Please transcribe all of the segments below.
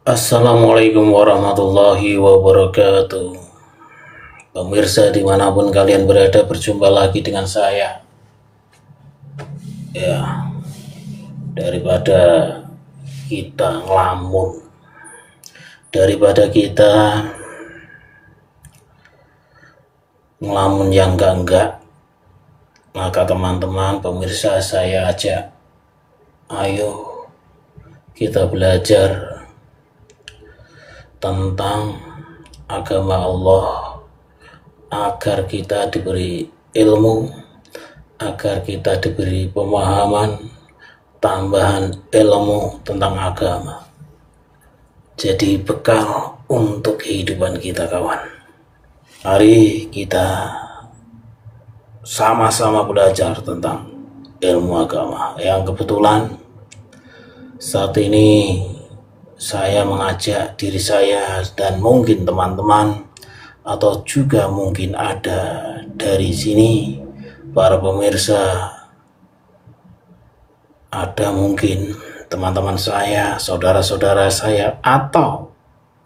Assalamualaikum warahmatullahi wabarakatuh. Pemirsa dimanapun kalian berada, berjumpa lagi dengan saya. Ya, daripada kita ngelamun, daripada kita ngelamun yang enggak, maka teman-teman pemirsa saya ajak, ayo kita belajar tentang agama Allah, agar kita diberi ilmu, agar kita diberi pemahaman tambahan ilmu tentang agama, jadi bekal untuk kehidupan kita kawan. Mari kita sama-sama belajar tentang ilmu agama, yang kebetulan saat ini saya mengajak diri saya dan mungkin teman-teman atau juga mungkin ada dari sini para pemirsa, ada mungkin teman-teman saya, saudara-saudara saya atau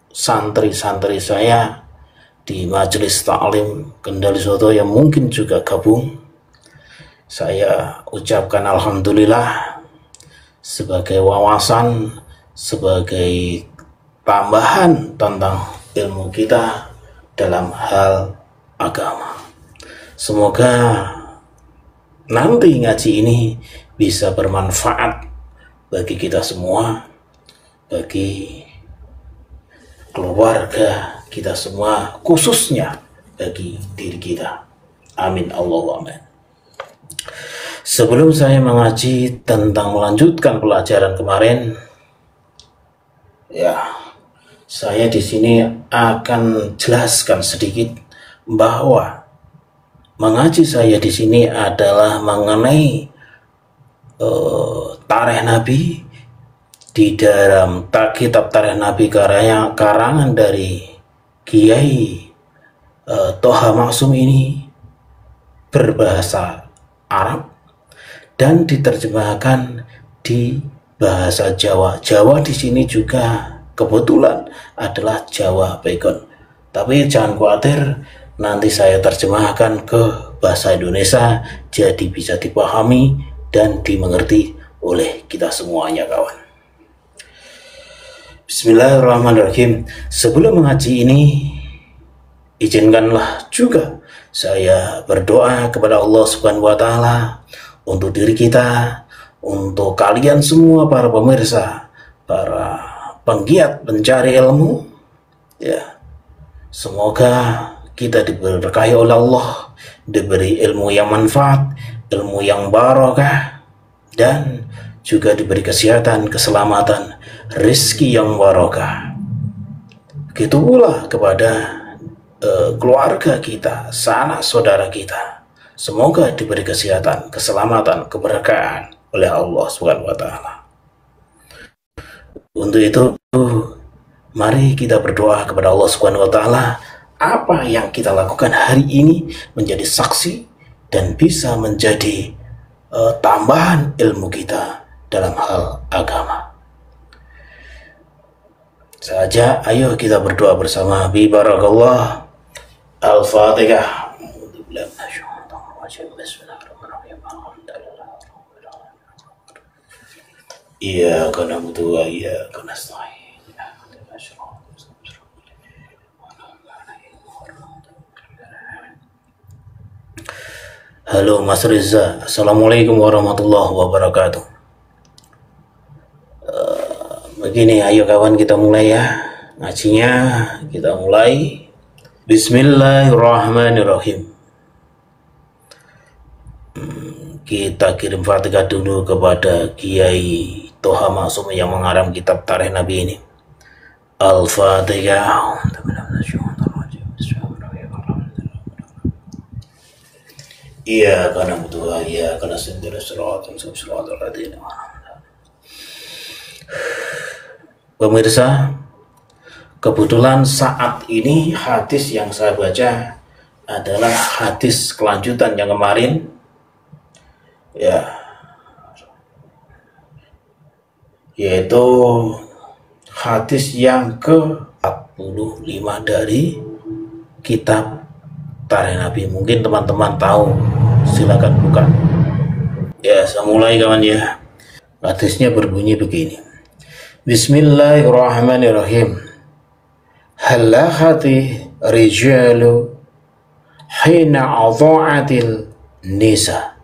santri-santri saya di Majelis Ta'lim Kendal Soto yang mungkin juga gabung. Saya ucapkan alhamdulillah sebagai wawasan, sebagai tambahan tentang ilmu kita dalam hal agama. Semoga nanti ngaji ini bisa bermanfaat bagi kita semua, bagi keluarga kita semua, khususnya bagi diri kita. Amin Allahumma amin. Sebelum saya mengaji tentang melanjutkan pelajaran kemarin, ya, saya di sini akan jelaskan sedikit bahwa mengaji saya di sini adalah mengenai tarikh Nabi di dalam kitab tarikh Nabi karangan dari Kiai Toha Maksum ini berbahasa Arab dan diterjemahkan di bahasa Jawa. Jawa di sini juga kebetulan adalah Jawa Baikon. Tapi jangan khawatir, nanti saya terjemahkan ke bahasa Indonesia jadi bisa dipahami dan dimengerti oleh kita semuanya kawan. Bismillahirrahmanirrahim. Sebelum mengaji ini, izinkanlah juga saya berdoa kepada Allah Subhanahu wa taala untuk diri kita, untuk kalian semua para pemirsa, para penggiat pencari ilmu, ya, semoga kita diberkahi oleh Allah, diberi ilmu yang manfaat, ilmu yang barokah, dan juga diberi kesehatan, keselamatan, rezeki yang barokah. Begitu pula kepada keluarga kita, sanak saudara kita. Semoga diberi kesehatan, keselamatan, keberkahan oleh Allah Subhanahu wa taala. Untuk itu, mari kita berdoa kepada Allah Subhanahu wa taala, apa yang kita lakukan hari ini menjadi saksi dan bisa menjadi tambahan ilmu kita dalam hal agama. Saja, ayo kita berdoa bersama. Bi barakallah. Al-Fatihah. Iyyaka na'budu wa iyyaka nasta'in. Halo Mas Reza, Assalamualaikum warahmatullahi wabarakatuh. Begini, ayo kawan, kita mulai ya ngajinya. Kita mulai. Bismillahirrahmanirrahim. Kita kirim Fatihah dulu kepada Kiai Toha Maksum yang mengarang kitab Tarikh Nabi ini. Al-Fatihah. Iya, karena butuh ya, karena sendiri sholawat. Pemirsa, kebetulan saat ini hadis yang saya baca adalah hadis kelanjutan yang kemarin, ya, yaitu hadis yang ke-45 dari kitab Tarikh Nabi. Mungkin teman-teman tahu, silakan buka. Ya, saya mulai kawan ya. Hadisnya berbunyi begini. Bismillahirrahmanirrahim. Halahati rijalu hina adha'atil nisa.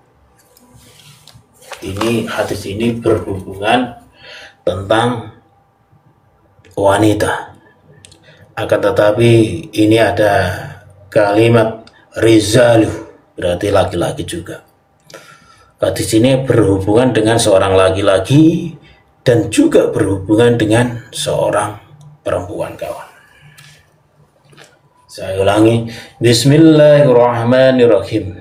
Ini hadis ini berhubungan tentang wanita. Akan tetapi ini ada kalimat rijalu, berarti laki-laki juga. Hadis ini berhubungan dengan seorang laki-laki dan juga berhubungan dengan seorang perempuan kawan. Saya ulangi. Bismillahirrahmanirrahim.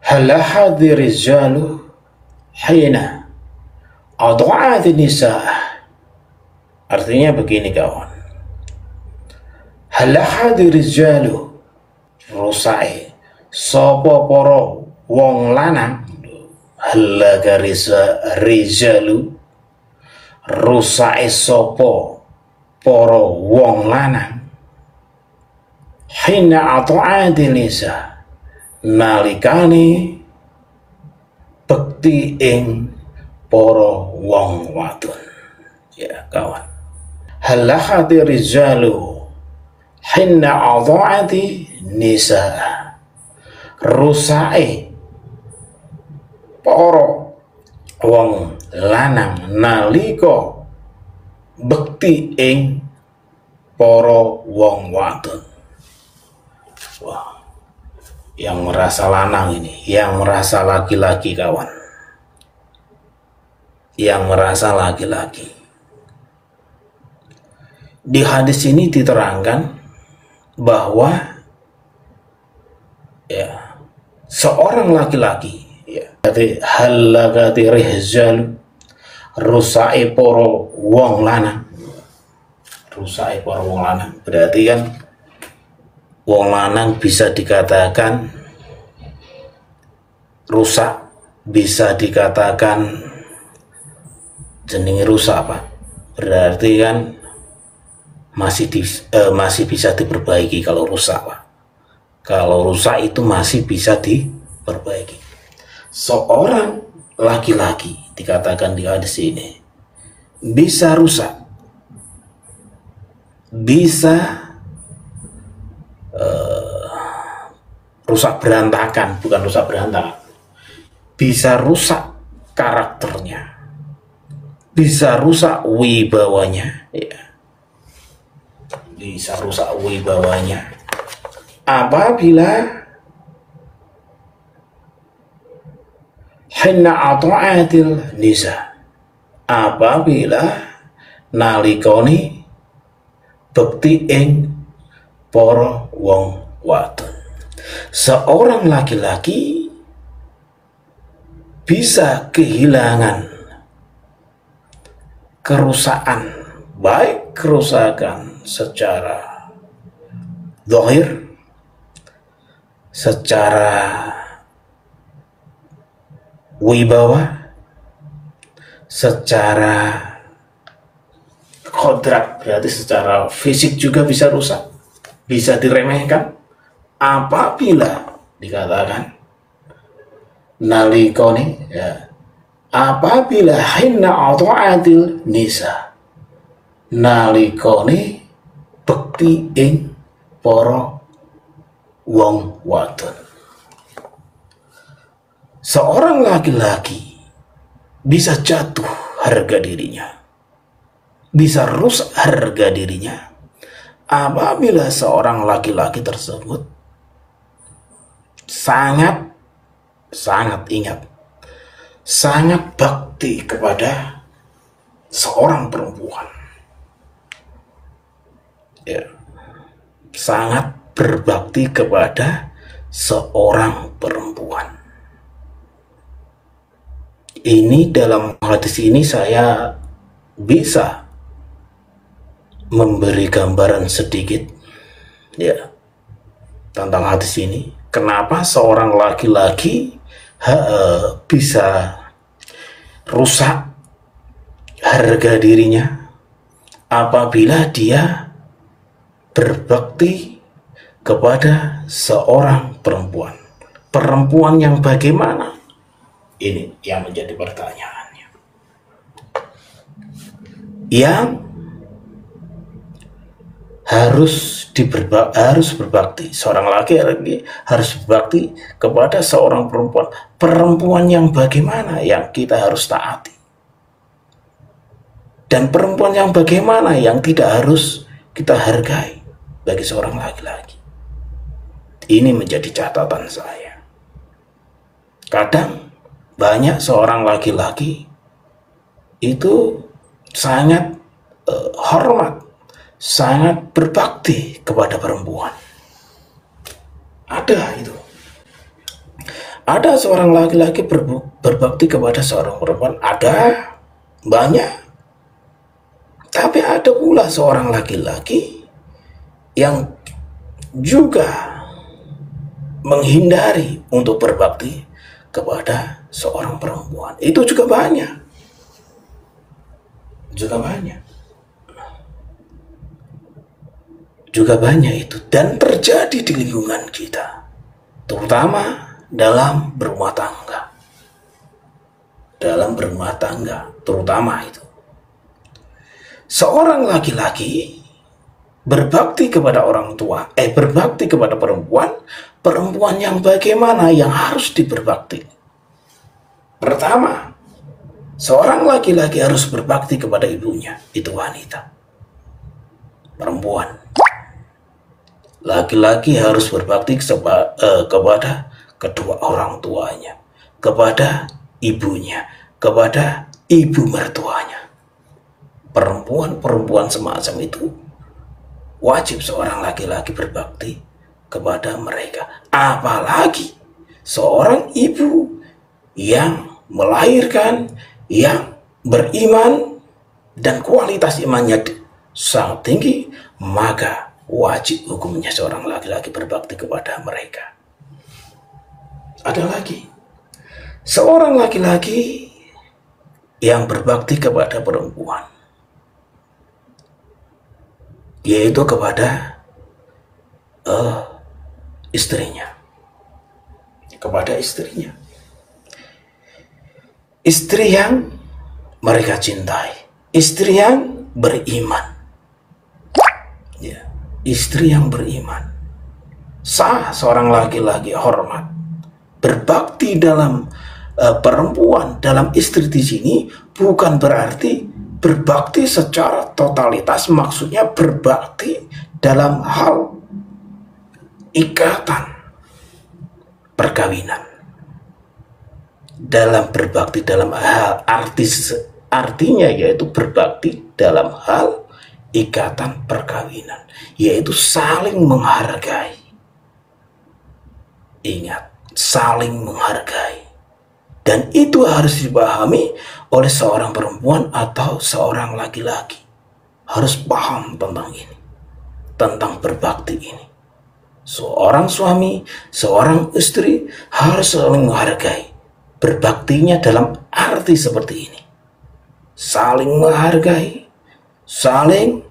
Halahadhi rijalu hina adha'ati nisa. Artinya begini kawan. Halahadhi rijalu, rusai sapa para wong lanang. Halaga rijalu, rusai sapa para wong lanang. Hina ata'ati nisa, nalikane bekti ing para wong wadon. Ya kawan. Halahati rijalu hina ata'ati nisa, rusai para wong lanang nalika bekti ing para wong wadon. Wah, yang merasa lanang ini, yang merasa laki-laki kawan, yang merasa laki-laki. Di hadis ini diterangkan bahwa ya, seorang laki-laki, ya, jadi halagati rizal, rusai poro wong lanang, rusai poro wong lanang, berarti kan wong lanang bisa dikatakan rusak, bisa dikatakan jenenge rusak Pak. Berarti kan masih bisa diperbaiki kalau rusak Pak. Kalau rusak itu masih bisa diperbaiki. Seorang laki-laki dikatakan di hadis ini bisa rusak, bisa rusak berantakan, bukan rusak berantakan, bisa rusak karakternya, bisa rusak wibawanya, ya, bisa rusak wibawanya apabila hina ata'atil nisa, apabila nalikoni bekti ing para wong wadon. Seorang laki-laki bisa kehilangan kerusakan, baik kerusakan secara zahir, secara wibawa, secara kodrat, berarti secara fisik juga bisa rusak, bisa diremehkan apabila dikatakan nalikoni, ya, apabila hinna ata'atil nisa, nalikoni bekti ing para wong wadon. Seorang laki-laki bisa jatuh harga dirinya, bisa rusak harga dirinya apabila seorang laki-laki tersebut sangat ingat, sangat bakti kepada seorang perempuan, ya, sangat berbakti kepada seorang perempuan. Ini dalam hadis ini saya bisa memberi gambaran sedikit, ya, tentang hadis ini. Kenapa seorang laki-laki bisa rusak harga dirinya apabila dia berbakti kepada seorang perempuan. Perempuan yang bagaimana? Ini yang menjadi pertanyaannya. Yang harus berbakti, seorang laki-laki harus berbakti kepada seorang perempuan. Perempuan yang bagaimana yang kita harus taati, dan perempuan yang bagaimana yang tidak harus kita hargai bagi seorang laki-laki. Ini menjadi catatan saya. Kadang banyak seorang laki-laki itu sangat hormat, sangat berbakti kepada perempuan. Ada itu. Ada seorang laki-laki berbakti kepada seorang perempuan. Ada banyak. Tapi ada pula seorang laki-laki yang juga menghindari untuk berbakti kepada seorang perempuan. Itu juga banyak. Juga banyak itu, dan terjadi di lingkungan kita, terutama dalam berumah tangga. Dalam berumah tangga terutama itu. Seorang laki-laki berbakti kepada orang tua, berbakti kepada perempuan, perempuan yang bagaimana yang harus diberbakti. Pertama, seorang laki-laki harus berbakti kepada ibunya, itu wanita. Perempuan. Laki-laki harus berbakti kepada kedua orang tuanya, kepada ibunya, kepada ibu mertuanya. Perempuan semacam itu wajib seorang laki-laki berbakti kepada mereka. Apalagi seorang ibu yang melahirkan, yang beriman dan kualitas imannya sangat tinggi, maka wajib hukumnya seorang laki-laki berbakti kepada mereka. Ada lagi seorang laki-laki yang berbakti kepada perempuan, yaitu kepada istrinya. Kepada istrinya. Istri yang mereka cintai, istri yang beriman, ya, istri yang beriman. Sah seorang laki-laki hormat berbakti dalam perempuan, dalam istri di sini bukan berarti berbakti secara totalitas, maksudnya berbakti dalam hal ikatan perkawinan. Dalam berbakti dalam hal artinya yaitu berbakti dalam hal ikatan perkawinan, yaitu saling menghargai. Ingat, saling menghargai. Dan itu harus dipahami oleh seorang perempuan atau seorang laki-laki. Harus paham tentang ini, tentang berbakti ini. Seorang suami, seorang istri harus saling menghargai. Berbaktinya dalam arti seperti ini. Saling menghargai, saling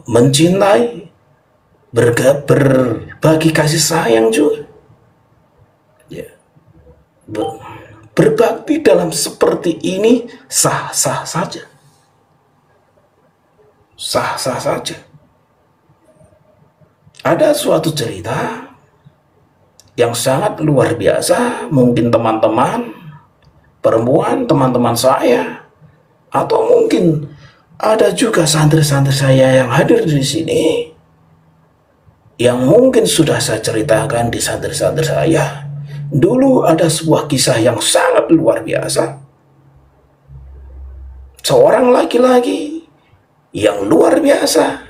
mencintai, berbagi kasih sayang juga. Ya. Berbakti dalam seperti ini sah-sah saja. Sah-sah saja. Ada suatu cerita yang sangat luar biasa, mungkin teman-teman perempuan, teman-teman saya, atau mungkin ada juga santri-santri saya yang hadir di sini, yang mungkin sudah saya ceritakan di santri-santri saya. Dulu ada sebuah kisah yang sangat luar biasa. Seorang laki-laki yang luar biasa,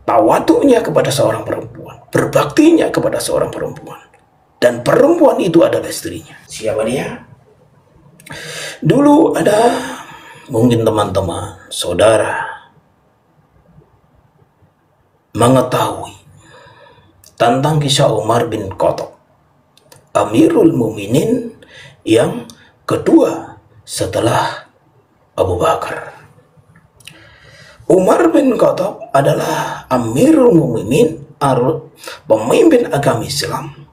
tawaduknya kepada seorang perempuan, berbaktinya kepada seorang perempuan, dan perempuan itu adalah istrinya. Siapa dia? Dulu ada mungkin teman-teman, saudara mengetahui tentang kisah Umar bin Khattab, Amirul Mukminin yang kedua setelah Abu Bakar. Umar bin Khattab adalah Amirul Mukminin, pemimpin agama Islam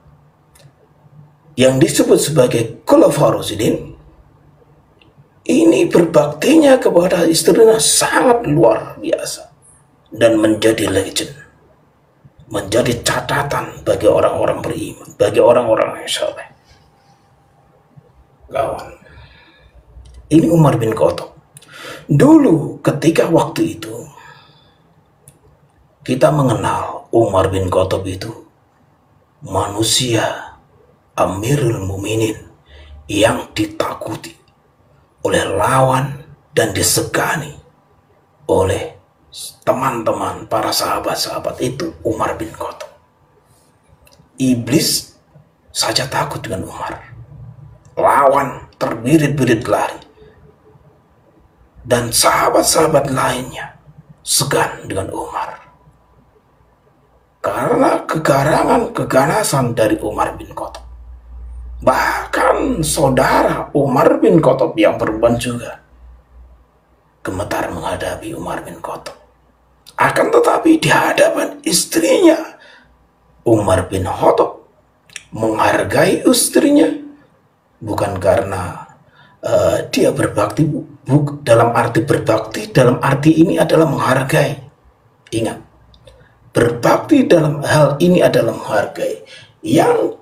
yang disebut sebagai Khulafaur Rasyidin. Ini berbaktinya kepada istrinya sangat luar biasa dan menjadi legend, menjadi catatan bagi orang-orang beriman, bagi orang-orang yang saleh. Kawan, ini Umar bin Khattab. Dulu ketika waktu itu kita mengenal Umar bin Khattab itu manusia Amirul Mukminin yang ditakuti oleh lawan dan disegani oleh teman-teman, para sahabat-sahabat itu. Umar bin Khattab, iblis saja takut dengan Umar, lawan terbirit-birit lari, dan sahabat-sahabat lainnya segan dengan Umar karena keganasan dari Umar bin Khattab. Bahkan saudara Umar bin Khattab yang perempuan juga gemetar menghadapi Umar bin Khattab. Akan tetapi di hadapan istrinya, Umar bin Khattab menghargai istrinya bukan karena dia berbakti, dalam arti berbakti, dalam arti ini adalah menghargai. Ingat, berbakti dalam hal ini adalah menghargai. Yang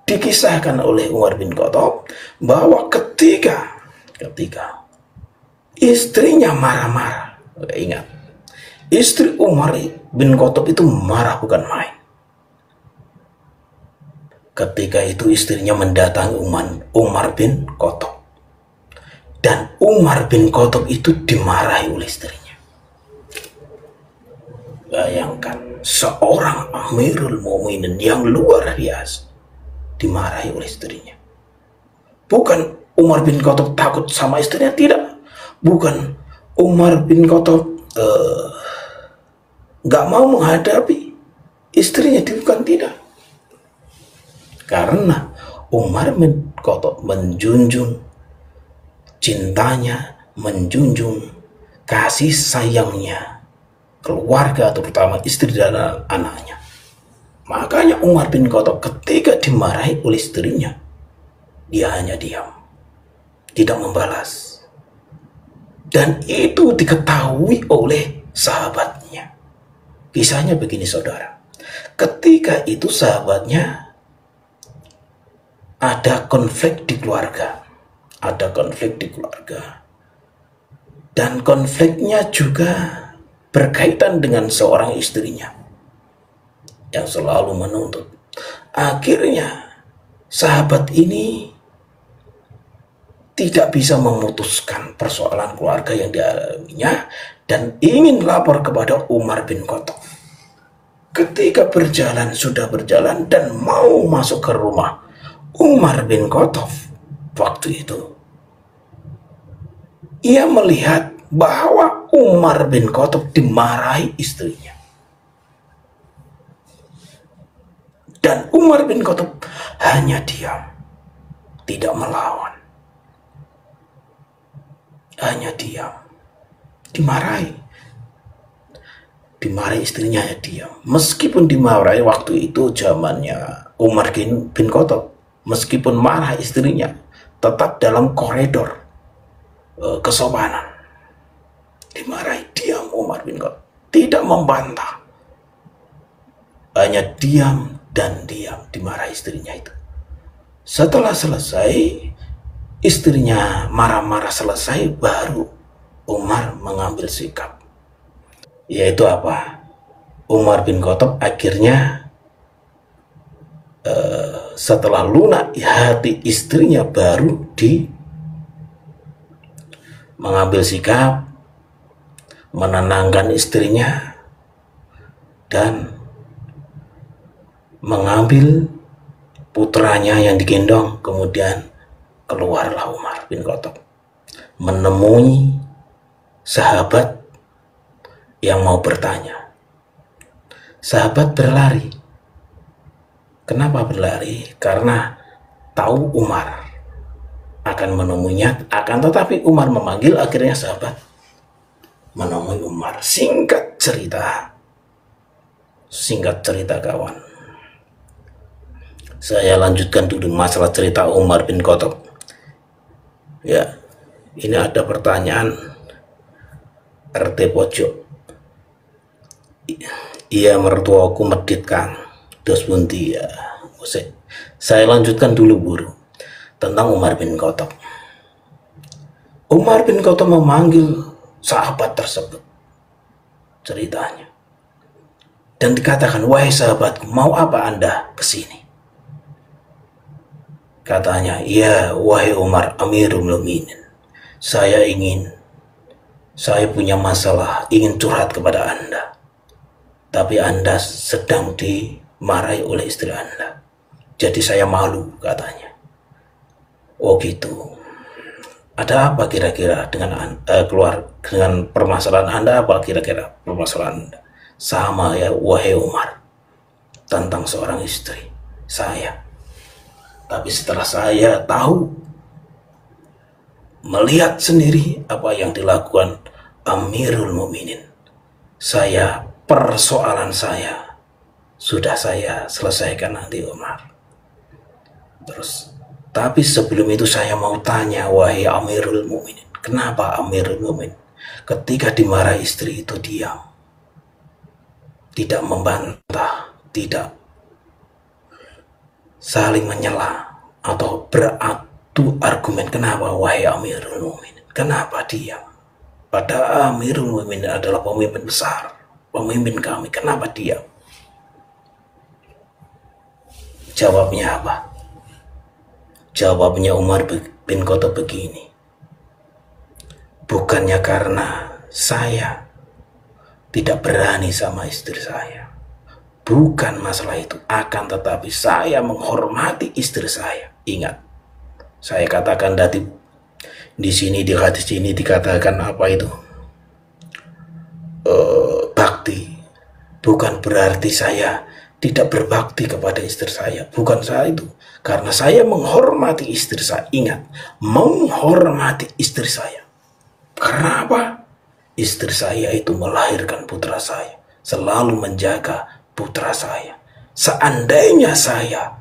dikisahkan oleh Umar bin Khattab bahwa ketika istrinya marah-marah, ingat, istri Umar bin Khattab itu marah bukan main. Ketika itu istrinya mendatangi Umar bin Khattab, dan Umar bin Khattab itu dimarahi oleh istrinya. Bayangkan, seorang Amirul Mukminin yang luar biasa dimarahi oleh istrinya. Bukan Umar bin Khattab takut sama istrinya, tidak. Bukan Umar bin Khattab gak mau menghadapi istrinya, bukan, tidak. Karena Umar bin Khattab menjunjung cintanya, menjunjung kasih sayangnya keluarga, terutama istri dan anaknya. Makanya Umar bin Khattab ketika dimarahi oleh istrinya, dia hanya diam, tidak membalas. Dan itu diketahui oleh sahabatnya. Kisahnya begini, saudara. Ketika itu sahabatnya ada konflik di keluarga. Dan konfliknya juga berkaitan dengan seorang istrinya yang selalu menuntut. Akhirnya sahabat ini tidak bisa memutuskan persoalan keluarga yang dialaminya dan ingin lapor kepada Umar bin Khattab. Ketika sudah berjalan dan mau masuk ke rumah Umar bin Khattab, waktu itu ia melihat bahwa Umar bin Khattab dimarahi istrinya. Dan Umar bin Khattab hanya diam, tidak melawan. Hanya diam, dimarahi istrinya, ya diam. Meskipun dimarahi, waktu itu zamannya Umar bin Khattab, meskipun marah istrinya, tetap dalam koridor kesopanan. Dimarahi, diam Umar bin Khattab, tidak membantah, hanya diam dan diam, dimarahi istrinya itu. Setelah selesai, istrinya marah-marah selesai, baru Umar mengambil sikap. Yaitu apa? Umar bin Khattab akhirnya setelah lunak hati istrinya, baru mengambil sikap, menenangkan istrinya, dan mengambil putranya yang digendong. Kemudian keluarlah Umar bin Khattab menemui sahabat yang mau bertanya. Sahabat berlari. Kenapa berlari? Karena tahu Umar akan menemuinya, akan tetapi Umar memanggil. Akhirnya sahabat menemui Umar. Singkat cerita kawan, saya lanjutkan dulu masalah cerita Umar bin Khattab. Ya, ini ada pertanyaan RT Pojok. Iya, mertuaku medit Kang, dos bunti ya. Saya lanjutkan dulu buru tentang Umar bin Khattab. Umar bin Khattab memanggil sahabat tersebut, ceritanya, dan dikatakan, wahai sahabatku, mau apa Anda kesini? Katanya, iya wahai Umar Amirul Mukminin, saya punya masalah, ingin curhat kepada Anda, tapi Anda sedang dimarahi oleh istri Anda, jadi saya malu, katanya. Oh gitu. Ada apa kira-kira dengan dengan permasalahan Anda? Apa kira-kira permasalahan Anda? Sama ya wahai Umar, tentang seorang istri saya. Tapi setelah saya tahu, melihat sendiri apa yang dilakukan Amirul Mukminin, persoalan saya sudah saya selesaikan nanti Umar. Terus, tapi sebelum itu saya mau tanya, wahai Amirul Mukminin, kenapa Amirul Mukminin ketika dimarahi istri itu diam, tidak membantah, tidak saling menyela atau beradu argumen? Kenapa wahai Amirul Mukminin? Kenapa diam? Padahal Amirul Mukminin adalah pemimpin besar, pemimpin kami. Kenapa diam? Jawabnya apa? Jawabnya Umar bin Khattab begini. Bukannya karena saya tidak berani sama istri saya, bukan masalah itu, akan tetapi saya menghormati istri saya. Ingat, saya katakan tadi di sini, di hadis ini dikatakan apa itu? Bakti. Bukan berarti saya tidak berbakti kepada istri saya, bukan saya itu. Karena saya menghormati istri saya. Ingat, menghormati istri saya. Karena apa? Istri saya itu melahirkan putra saya, selalu menjaga putra saya. Seandainya saya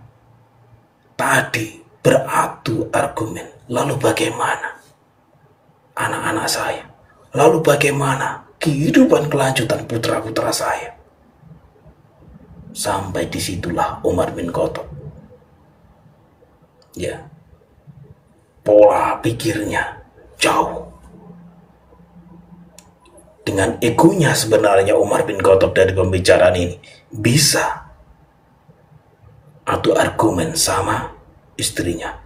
tadi beradu argumen, lalu bagaimana anak-anak saya? Lalu bagaimana kehidupan kelanjutan putra-putra saya? Sampai disitulah Umar bin Khattab, ya, pola pikirnya jauh. Dengan egonya sebenarnya Umar bin Khattab dari pembicaraan ini bisa adu argumen sama istrinya,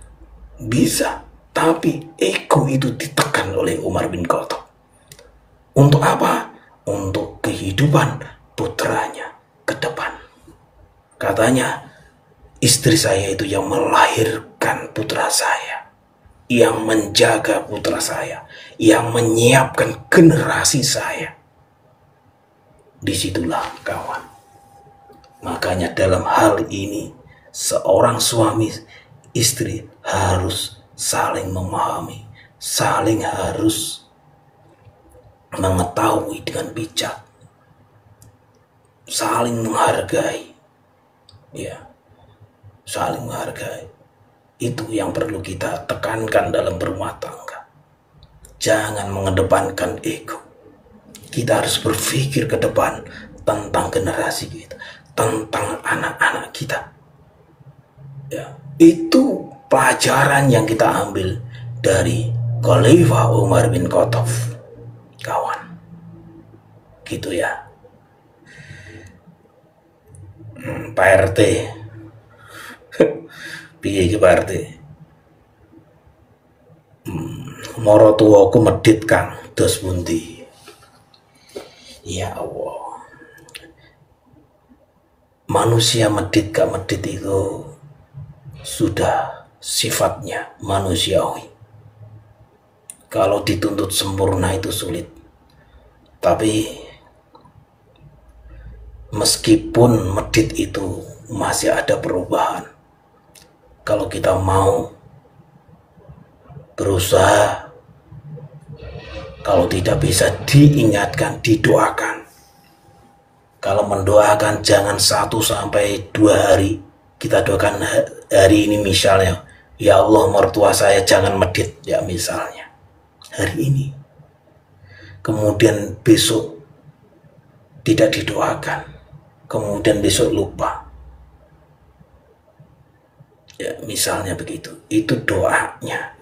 bisa, Tapi ego itu ditekan oleh Umar bin Khattab. Untuk apa? Untuk kehidupan putranya ke depan. Katanya, istri saya itu yang melahirkan putra saya, yang menjaga putra saya, yang menyiapkan generasi saya. Disitulah kawan. Makanya dalam hal ini, seorang suami istri harus saling memahami, saling harus mengetahui dengan bijak, saling menghargai, ya, saling menghargai. Itu yang perlu kita tekankan dalam berumah tangga. Jangan mengedepankan ego. Kita harus berpikir ke depan tentang generasi kita, tentang anak-anak kita. Ya, itu pelajaran yang kita ambil dari Khalifah Umar bin Khattab, kawan. Gitu ya. Pak RT. Piye iki Pak RT? Moro tuwaku medit Kang, dos pundi? Ya Allah. Manusia medit gak medit itu sudah sifatnya manusiawi. Kalau dituntut sempurna itu sulit. Tapi meskipun medit itu masih ada perubahan. Kalau kita mau berusaha, kalau tidak bisa diingatkan, didoakan. Kalau mendoakan jangan 1 sampai 2 hari. Kita doakan hari ini misalnya, ya Allah mertua saya jangan medit, ya misalnya. Hari ini. Kemudian besok tidak didoakan. Kemudian besok lupa. Ya misalnya begitu. Itu doanya.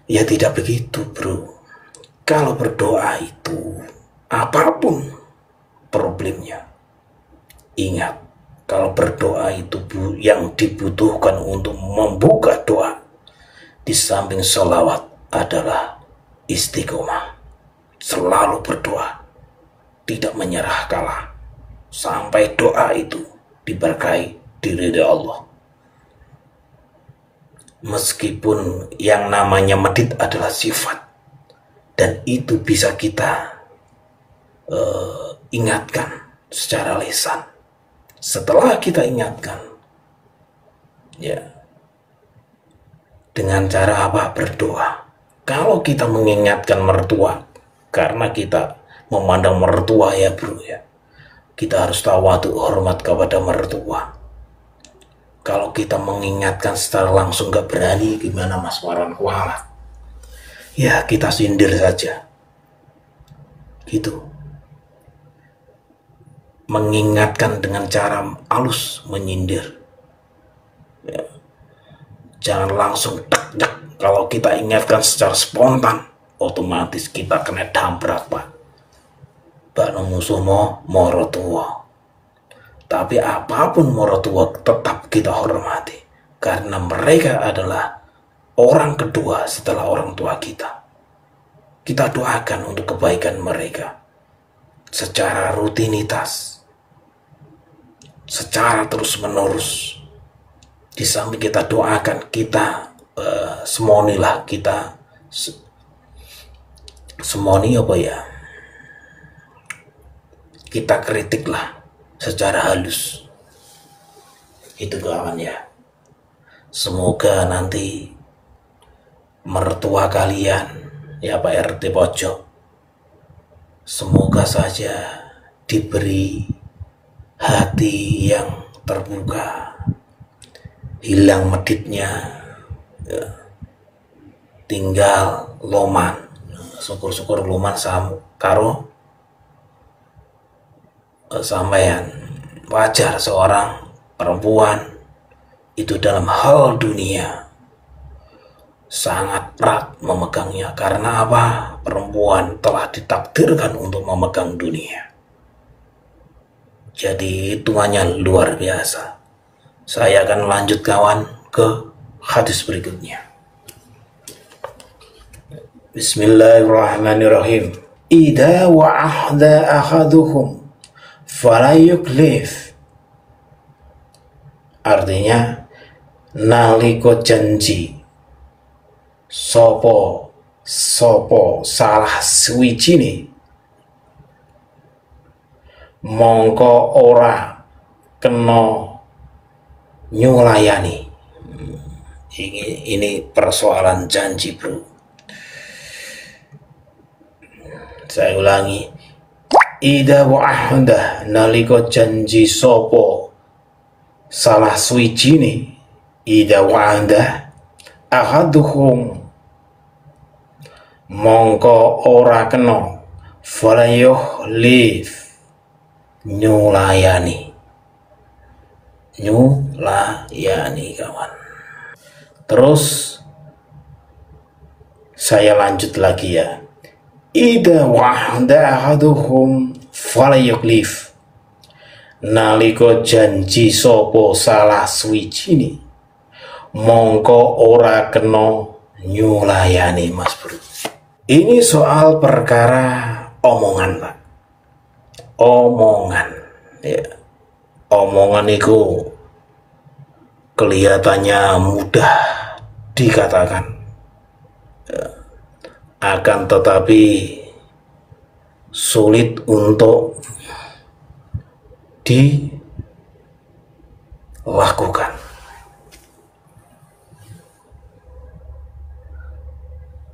Ya tidak begitu bro. Kalau berdoa itu apapun problemnya, ingat, kalau berdoa itu yang dibutuhkan untuk membuka doa di samping sholawat adalah istiqomah. Selalu berdoa, tidak menyerah kalah sampai doa itu diberkahi diridhoi Allah. Meskipun yang namanya medit adalah sifat, dan itu bisa kita ingatkan secara lisan. Setelah kita ingatkan, ya, dengan cara apa? Berdoa. Kalau kita mengingatkan mertua, karena kita memandang mertua ya bro ya, kita harus tawadhu, hormat kepada mertua. Kalau kita mengingatkan secara langsung gak berani, gimana Mas Waran kualat? Ya kita sindir saja. Gitu. Mengingatkan dengan cara halus, menyindir. Ya. Jangan langsung tek-tek. Kalau kita ingatkan secara spontan, otomatis kita kena damprat Pak. Bano musuh moro tua. Tapi apapun moro tua tetap kita hormati. Karena mereka adalah orang kedua setelah orang tua kita. Kita doakan untuk kebaikan mereka secara rutinitas, secara terus-menerus. Di samping kita doakan, kita semonilah, kita semoni apa ya? Kita kritiklah secara halus. Itu kawan ya. Semoga nanti mertua kalian, ya Pak RT Pojok, semoga saja diberi hati yang terbuka, hilang meditnya, ya. Tinggal loman, syukur-syukur loman karo sampean. Wajar seorang perempuan itu dalam hal dunia sangat erat memegangnya. Karena apa? Perempuan telah ditakdirkan untuk memegang dunia. Jadi hitungannya luar biasa. Saya akan lanjut kawan ke hadis berikutnya. Bismillahirrahmanirrahim. Idza wa'ahda ahaduhum fala yuklif. Artinya nalika janji sopo salah suwijine mongko ora kena nyulayani. Ini persoalan janji, bro. Saya ulangi. Idza wa'ahda nalika janji sopo salah suwijine, idza wa'ahda ahaduhum mongko ora kena falayuhlif nyulayani kawan. Terus saya lanjut lagi ya. Idza wa'ada ahaduhum falayuklif. Nalika janji sapa salah suwijine mongko ora kena nyulayani, Mas Bro. Ini soal perkara omongan, Pak. Omongan ya. Omongan itu kelihatannya mudah dikatakan, ya, akan tetapi sulit untuk dilakukan.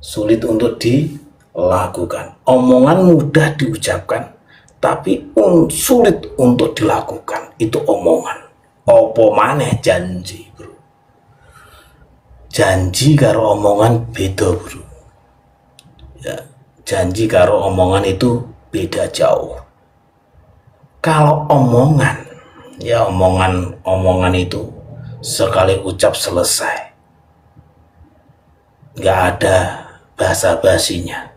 Sulit untuk dilakukan. Omongan mudah diucapkan, tapi sulit untuk dilakukan. Itu omongan. Opo maneh janji, bro. Janji karo omongan beda, bro. Ya, janji karo omongan itu beda jauh. Kalau omongan, ya omongan itu sekali ucap selesai, nggak ada basa-basinya.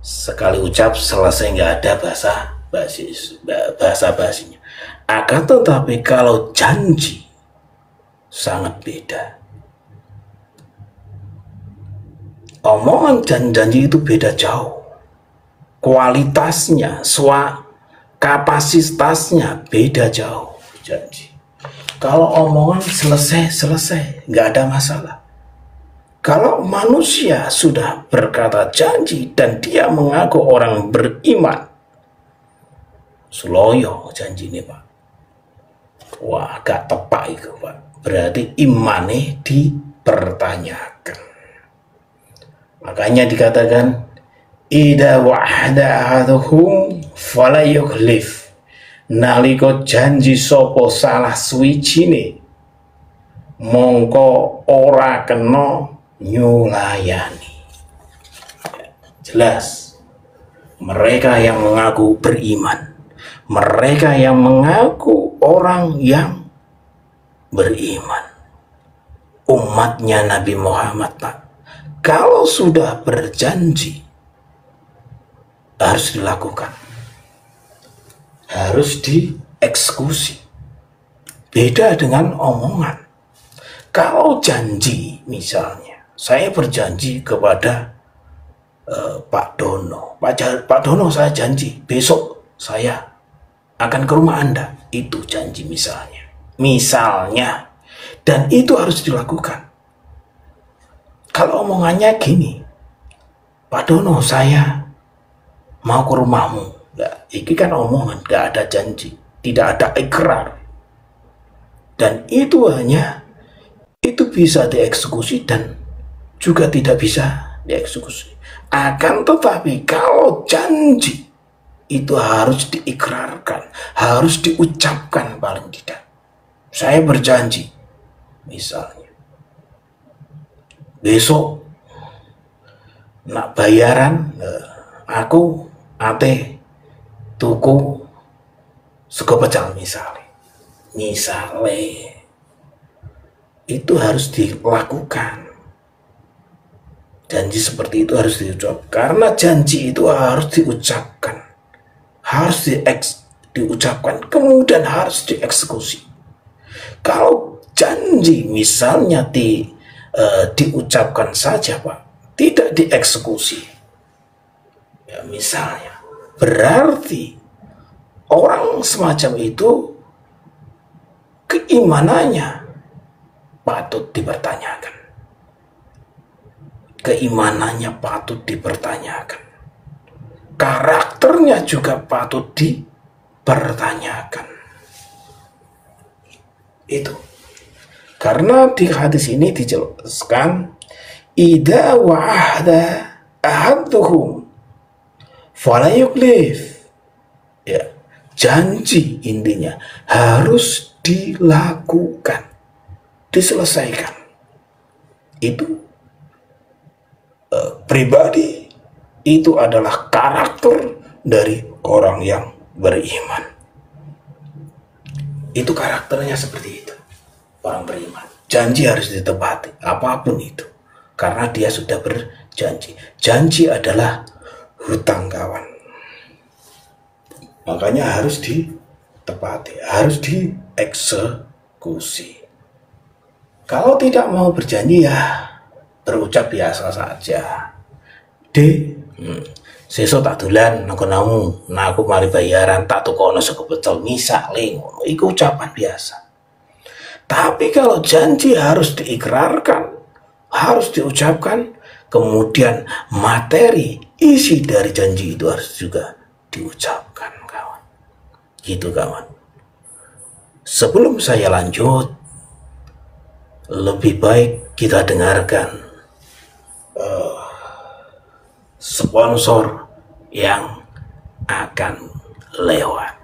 Sekali ucap selesai, nggak ada basa-basinya. Akan tetapi kalau janji sangat beda. Omongan dan janji itu beda jauh. Kualitasnya, kapasitasnya beda jauh. Janji. Kalau omongan selesai, nggak ada masalah. Kalau manusia sudah berkata janji dan dia mengaku orang beriman, suloyo janji ini, Pak. Wah, gak tepat itu, Pak. Berarti imane dipertanyakan. Makanya dikatakan idza wa'ada ahaduhum fala yukhlif. Nalika janji sapa salah suwijine mongko ora kena nyulayani. Jelas, mereka yang mengaku beriman, mereka yang mengaku orang yang beriman, umatnya Nabi Muhammad, Pak, kalau sudah berjanji harus dilakukan, harus dieksekusi. Beda dengan omongan. Kalau janji, misalnya saya berjanji kepada Pak Dono, Pak Dono, saya janji besok saya akan ke rumah Anda. Itu janji misalnya, dan itu harus dilakukan. Kalau omongannya gini, Pak Dono, saya mau ke rumahmu. Nah, ini kan omongan, gak ada janji, tidak ada ikrar, dan itu bisa dieksekusi dan juga tidak bisa dieksekusi. Akan tetapi kalau janji itu harus diikrarkan, harus diucapkan paling tidak. Saya berjanji, misalnya, besok nak bayaran, aku ate tuku sego pecel misalnya. Itu harus dilakukan. Janji seperti itu harus diucapkan, karena janji itu harus diucapkan, harus diucapkan, kemudian harus dieksekusi. Kalau janji misalnya diucapkan saja, Pak, tidak dieksekusi, ya misalnya, berarti orang semacam itu keimanannya patut dipertanyakan. Keimanannya patut dipertanyakan. Karakternya juga patut dipertanyakan. Itu. Karena di hadis ini dijelaskan, idza wa'ada ahaduhum fala yuklif. Ya, janji intinya harus dilakukan, diselesaikan. Itu pribadi, itu adalah karakter dari orang yang beriman. Itu karakternya seperti itu. Orang beriman, janji harus ditepati, apapun itu, karena dia sudah berjanji. Janji adalah hutang kawan, makanya harus ditepati, harus dieksekusi. Kalau tidak mau berjanji, ya berucap biasa saja. Sesuk tak dolan nang konamu, nah aku mari bayaran tak tukono sego pecel misale ngono, iku ucapan biasa. Tapi kalau janji harus diikrarkan, harus diucapkan, kemudian materi, isi dari janji itu harus juga diucapkan, kawan. Gitu, kawan. Sebelum saya lanjut, lebih baik kita dengarkan sponsor yang akan lewat.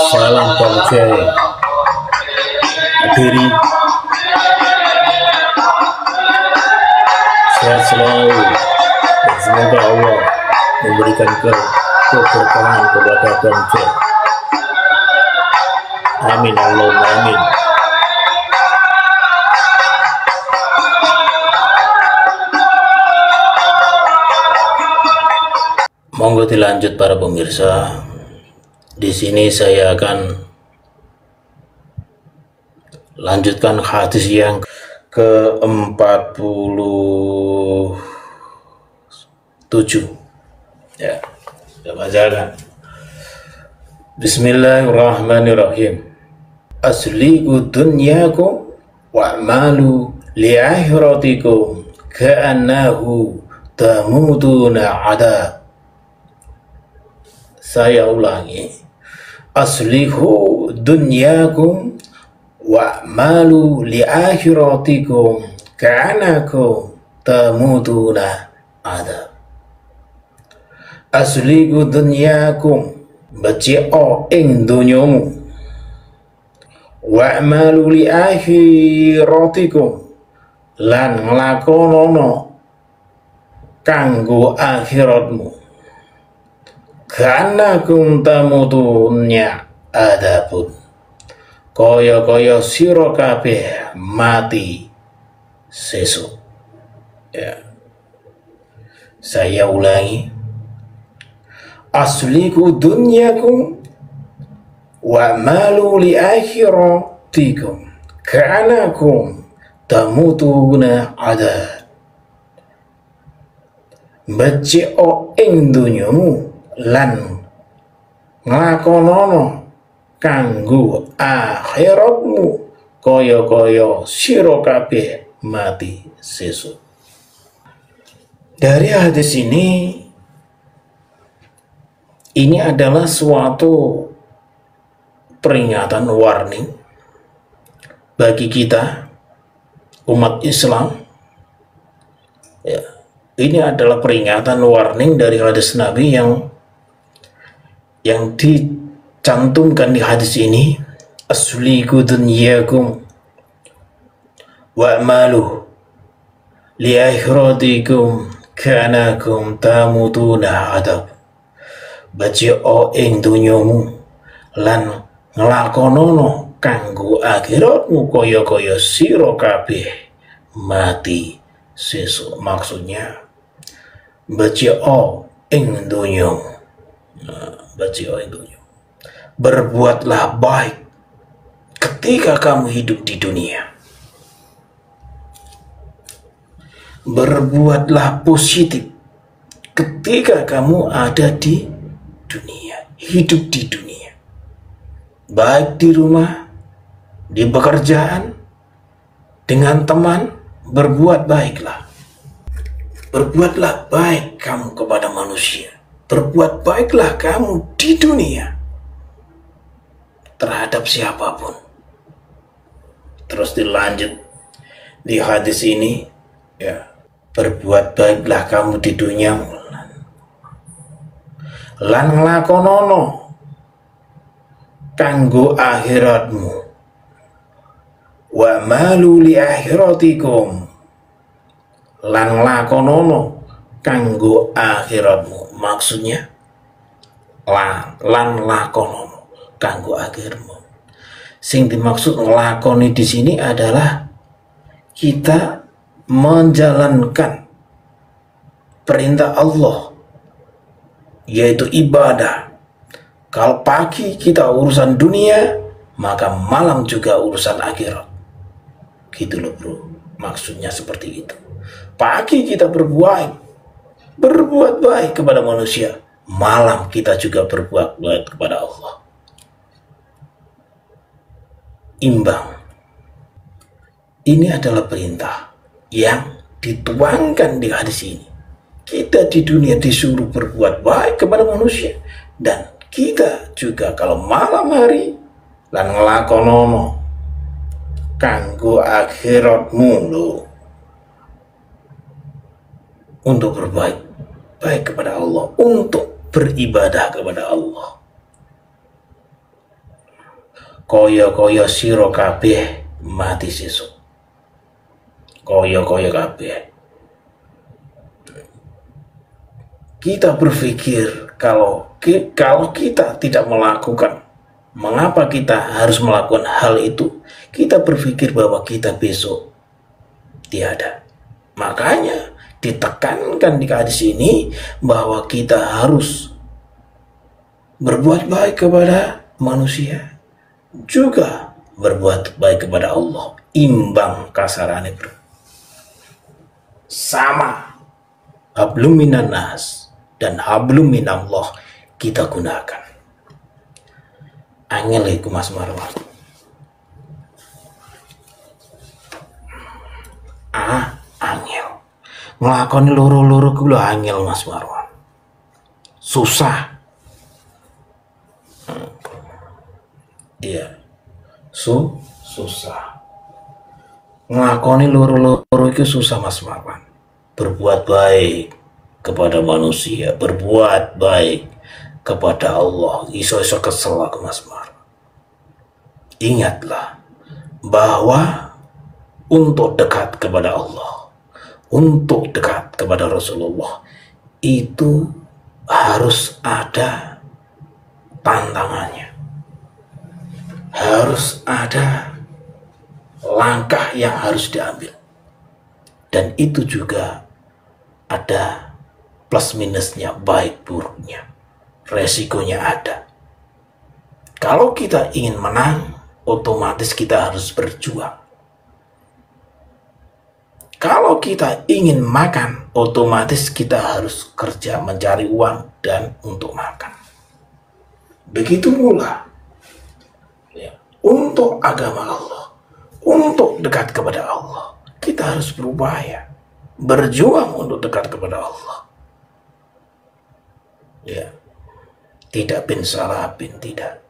Salam Bangsa diri, sehat selalu, dan semoga Allah memberikan keberkahan kepada bangsa. Amin, Allahumma amin. Monggo dilanjut para pemirsa. Di sini saya akan lanjutkan hadis yang ke-47. Ya, saya bacakan. Bismillahirrahmanirrahim. Asli'u dunyakum wa'malu li'akhiratikum ka'annahu tamutuna ada. Saya ulangi. Aslihu dunyakum wa'malu li'akhiratikum ka'annakum tamutuna ada. asliku dunyakum beciko ing dunyamu, wa'malu li akhiratikum lan nglakonono kanggo akhiratmu, kanakum tamutunnya adapun kaya-kaya sira kabeh mati sesuk. Ya. Saya ulangi, asliku dunyakum wa malu li akhiratikum ka'anakum tamutuna ada. Beciko ing dunyamu lan nglakonono kanggo akhiratmu kaya-kaya sira kabeh mati sesuk. Dari hadis ini adalah suatu peringatan, warning bagi kita umat Islam. Ya, ini adalah peringatan, warning dari hadis Nabi yang dicantumkan di hadis ini, asliku dunyakum wa'malu li akhiratikum kanakum tamutuna adab. Beciko ing dunyamu lan nglakonono kanggo akhiratmu kaya-kaya sira kabeh mati sesuk. Maksudnya beciko ing dunyamu, beciko ing dunyamu, berbuatlah baik ketika kamu hidup di dunia. Berbuatlah positif ketika kamu ada di dunia, hidup di dunia. Baik di rumah, di pekerjaan, dengan teman, berbuat baiklah. Berbuatlah baik kamu kepada manusia. Berbuat baiklah kamu di dunia terhadap siapapun. Terus dilanjut di hadis ini, ya, berbuat baiklah kamu di dunia lan nglakonono kanggo akhiratmu, wa malu li akhiratikum lan nglakonono kanggo akhiratmu. Maksudnya lan lakonono kanggo akhirmu. Sing dimaksud nglakoni di sini adalah kita menjalankan perintah Allah, yaitu ibadah. Kalau pagi kita urusan dunia, maka malam juga urusan akhirat. Gitu loh bro, maksudnya seperti itu. Pagi kita berbuat baik kepada manusia, malam kita juga berbuat baik kepada Allah. Imbang. Ini adalah perintah yang dituangkan di hadis ini. Kita di dunia disuruh berbuat baik kepada manusia, dan kita juga kalau malam hari lan nglakonono kanggo akhiratmu lo, untuk berbaik baik kepada Allah, untuk beribadah kepada Allah. Kaya-kaya sira kabeh mati sesuk. Kaya-kaya kabeh. Kita berpikir kalau kita tidak melakukan, mengapa kita harus melakukan hal itu? Kita berpikir bahwa kita besok tiada. Makanya ditekankan di hadis ini bahwa kita harus berbuat baik kepada manusia, juga berbuat baik kepada Allah. Imbang kasarane bro. Sama, hablum minan nas dan hablum minallah kita gunakan. Angel iku Mas Marwan. Angel. Nglakoni loro-loro ku lho angel Mas Marwan. Susah. Iya. Susah. Nglakoni loro-loro itu susah Mas Marwan. Berbuat baik kepada manusia, berbuat baik kepada Allah, iso-iso kesel aku Mas Mar. Ingatlah bahwa untuk dekat kepada Allah, untuk dekat kepada Rasulullah, itu harus ada tantangannya, harus ada langkah yang harus diambil, dan itu juga ada plus minusnya, baik buruknya, resikonya ada. Kalau kita ingin menang, otomatis kita harus berjuang. Kalau kita ingin makan, otomatis kita harus kerja mencari uang dan untuk makan. Begitu pula ya, untuk agama Allah, untuk dekat kepada Allah, kita harus berupaya, berjuang untuk dekat kepada Allah. Ya, tidak bin salah bin tidak.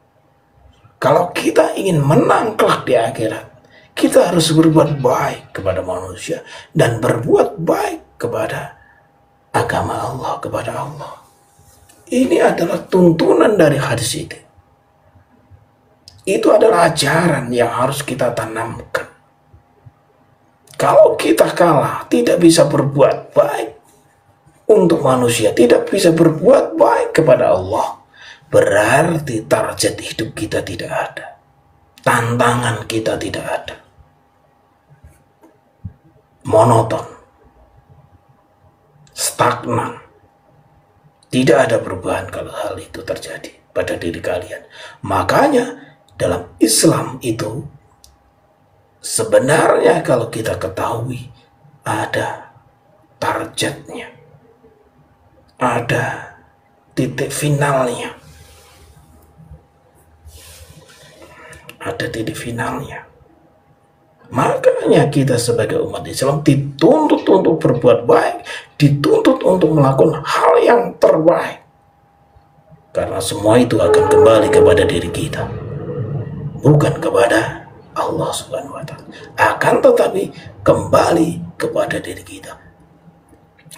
Kalau kita ingin menang kelak di akhirat, kita harus berbuat baik kepada manusia dan berbuat baik kepada agama Allah, kepada Allah. Ini adalah tuntunan dari hadis itu. Itu adalah ajaran yang harus kita tanamkan. Kalau kita kalah, tidak bisa berbuat baik untuk manusia, tidak bisa berbuat baik kepada Allah, berarti target hidup kita tidak ada, tantangan kita tidak ada, monoton, stagnan, tidak ada perubahan kalau hal itu terjadi pada diri kalian. Makanya dalam Islam itu sebenarnya kalau kita ketahui ada targetnya, ada titik finalnya, ada titik finalnya. Makanya kita sebagai umat Islam dituntut untuk berbuat baik, dituntut untuk melakukan hal yang terbaik, karena semua itu akan kembali kepada diri kita, bukan kepada Allah Subhanahu wa Ta'ala, akan tetapi kembali kepada diri kita.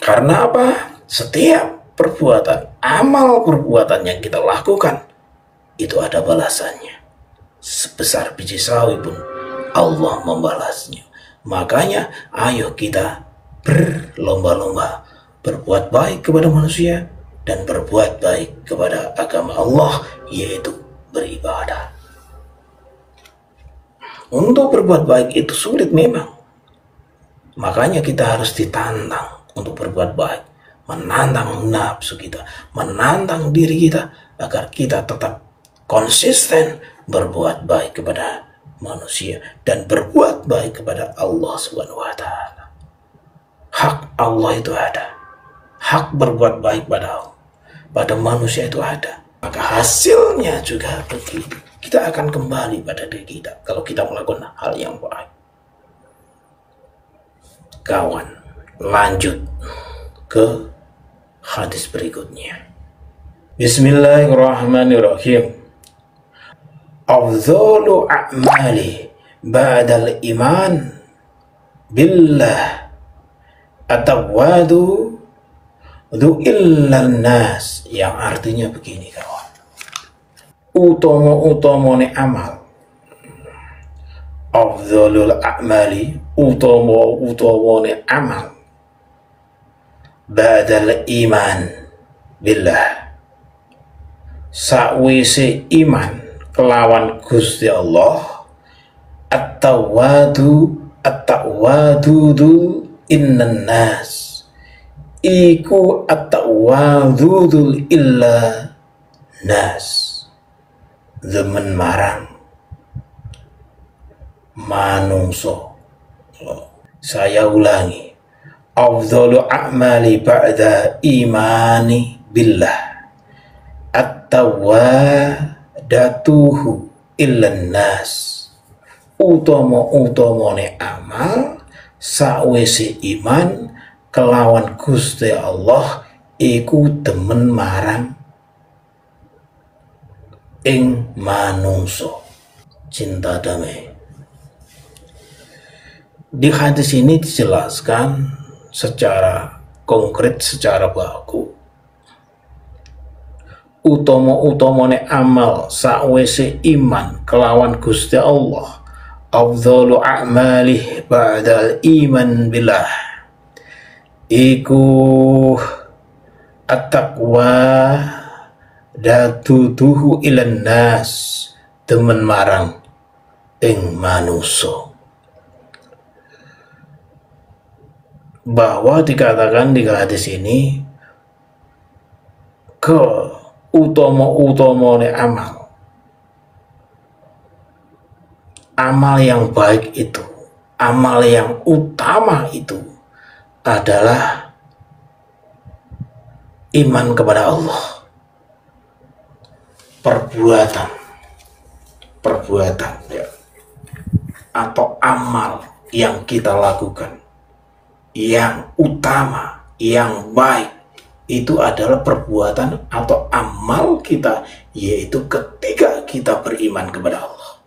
Karena apa? Setiap perbuatan, amal perbuatan yang kita lakukan itu ada balasannya. Sebesar biji sawi pun Allah membalasnya. Makanya ayo kita berlomba-lomba berbuat baik kepada manusia dan berbuat baik kepada agama Allah, yaitu beribadah. Untuk berbuat baik itu sulit memang. Makanya kita harus ditantang untuk berbuat baik, menantang nafsu kita, menantang diri kita agar kita tetap konsisten berbuat baik kepada manusia dan berbuat baik kepada Allah Subhanahu wa Ta'ala. Hak Allah itu ada, hak berbuat baik pada manusia itu ada. Maka hasilnya juga begitu. Kita akan kembali pada diri kita kalau kita melakukan hal yang baik. Kawan, lanjut ke hadis berikutnya. Bismillahirrahmanirrahim. Afdhalu a'mali ba'dal iman billah atawadu du illal nas, yang artinya begini kawan. Utama-utamane amal, afdhalul a'mali, utama-utamane amal, ba'dal iman billah, sakwise iman kelawan Gusti Allah, at-tawadudul innan nas, iku at-tawadudul illa nas, demen marang manungso. Saya ulangi, afdhalu a'mali ba'da imani billah at-tawadatuhu illan nas, utama-utamane amal sawise iman kelawan Gusti Allah iku demen marang ing manungso, cinta damai. Di hadis ini dijelaskan secara konkret secara baku. Utama-utamane amal sakwise iman kelawan Gusti Allah, afdhalu a'malih ba'dal iman billah, iku at-taqwa datuduhu ilan nas, temen marang ing manusa. Bahwa dikatakan di hadis ini ke utama-utamane amal yang baik itu, amal yang utama itu adalah iman kepada Allah. Perbuatan ya, atau amal yang kita lakukan yang utama, yang baik, itu adalah perbuatan atau amal kita, yaitu ketika kita beriman kepada Allah.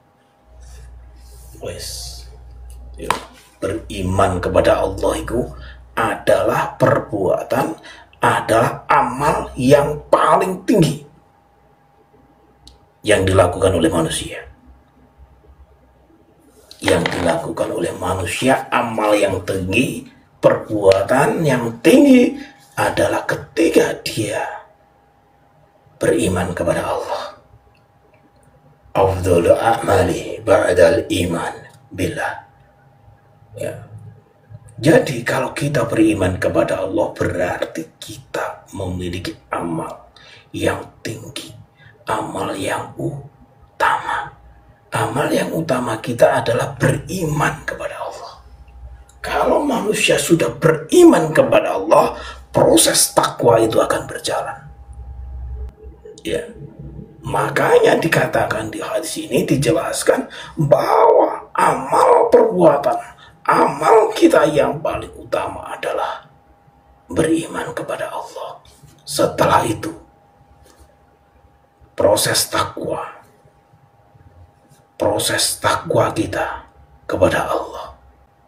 Beriman kepada Allah itu adalah perbuatan, adalah amal yang paling tinggi yang dilakukan oleh manusia. Yang dilakukan oleh manusia, amal yang tinggi, perbuatan yang tinggi adalah ketika dia beriman kepada Allah. Afdhalu a'mali ba'dal iman billah. Ya. Jadi kalau kita beriman kepada Allah berarti kita memiliki amal yang tinggi, amal yang utama. Amal yang utama kita adalah beriman kepada Allah. Kalau manusia sudah beriman kepada Allah, proses takwa itu akan berjalan. Ya. Makanya dikatakan di hadis ini, dijelaskan bahwa amal perbuatan, amal kita yang paling utama adalah beriman kepada Allah. Setelah itu, proses takwa kita kepada Allah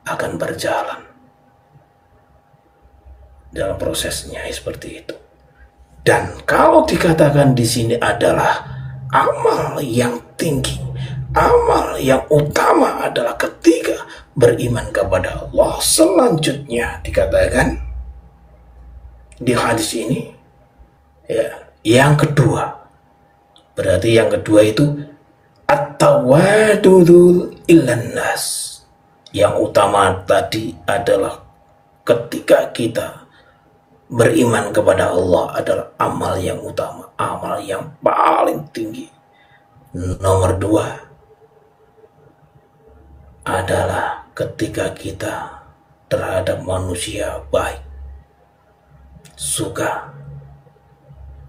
akan berjalan. Dalam prosesnya seperti itu. Dan kalau dikatakan di sini adalah amal yang tinggi, amal yang utama adalah ketika beriman kepada Allah. Selanjutnya dikatakan di hadis ini, ya, yang kedua, berarti yang kedua itu at-tawadudul ilan nas. Yang utama tadi adalah ketika kita beriman kepada Allah adalah amal yang utama, amal yang paling tinggi. Nomor dua adalah ketika kita terhadap manusia baik, suka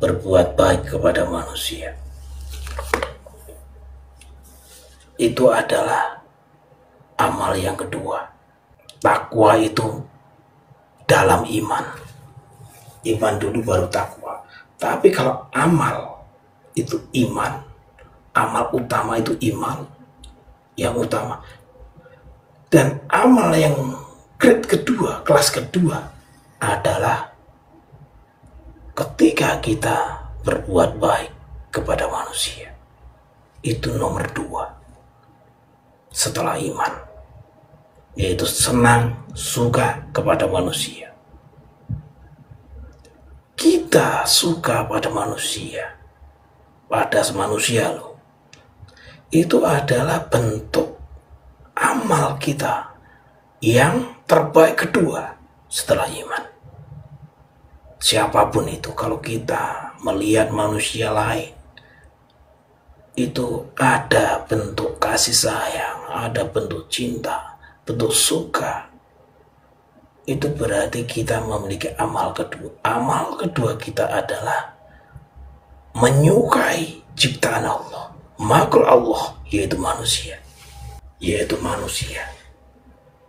berbuat baik kepada manusia. Itu adalah amal yang kedua. Takwa itu dalam iman. Iman dulu baru takwa. Tapi kalau amal itu iman, amal utama itu iman yang utama. Dan amal yang grade kedua, kelas kedua adalah ketika kita berbuat baik kepada manusia. Itu nomor dua setelah iman, yaitu senang, suka kepada manusia. Kita suka pada manusia, pada manusia loh, itu adalah bentuk amal kita yang terbaik kedua setelah iman. Siapapun itu, kalau kita melihat manusia lain, itu ada bentuk kasih sayang, ada bentuk cinta, bentuk suka. Itu berarti kita memiliki amal kedua. Amal kedua kita adalah menyukai ciptaan Allah, makhluk Allah, yaitu manusia.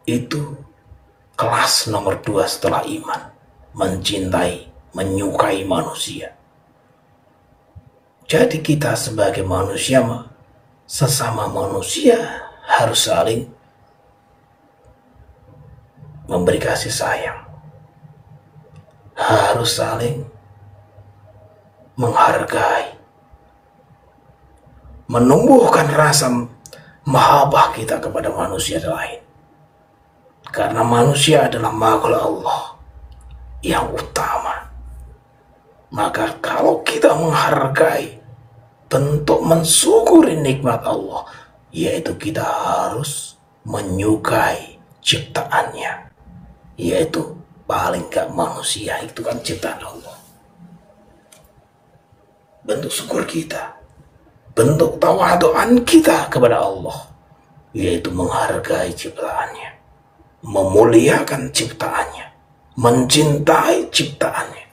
Itu kelas nomor dua setelah iman. Mencintai, menyukai manusia. Jadi kita sebagai manusia, sesama manusia harus saling memberi kasih sayang. harus saling menghargai, menumbuhkan rasa mahabbah kita kepada manusia lain. Karena manusia adalah makhluk Allah yang utama. Maka kalau kita menghargai, bentuk mensyukuri nikmat Allah, yaitu kita harus menyukai ciptaannya, yaitu paling gak manusia itu kan ciptaan Allah. Bentuk syukur kita, bentuk tawaduan kita kepada Allah, yaitu menghargai ciptaannya, memuliakan ciptaannya, mencintai ciptaannya.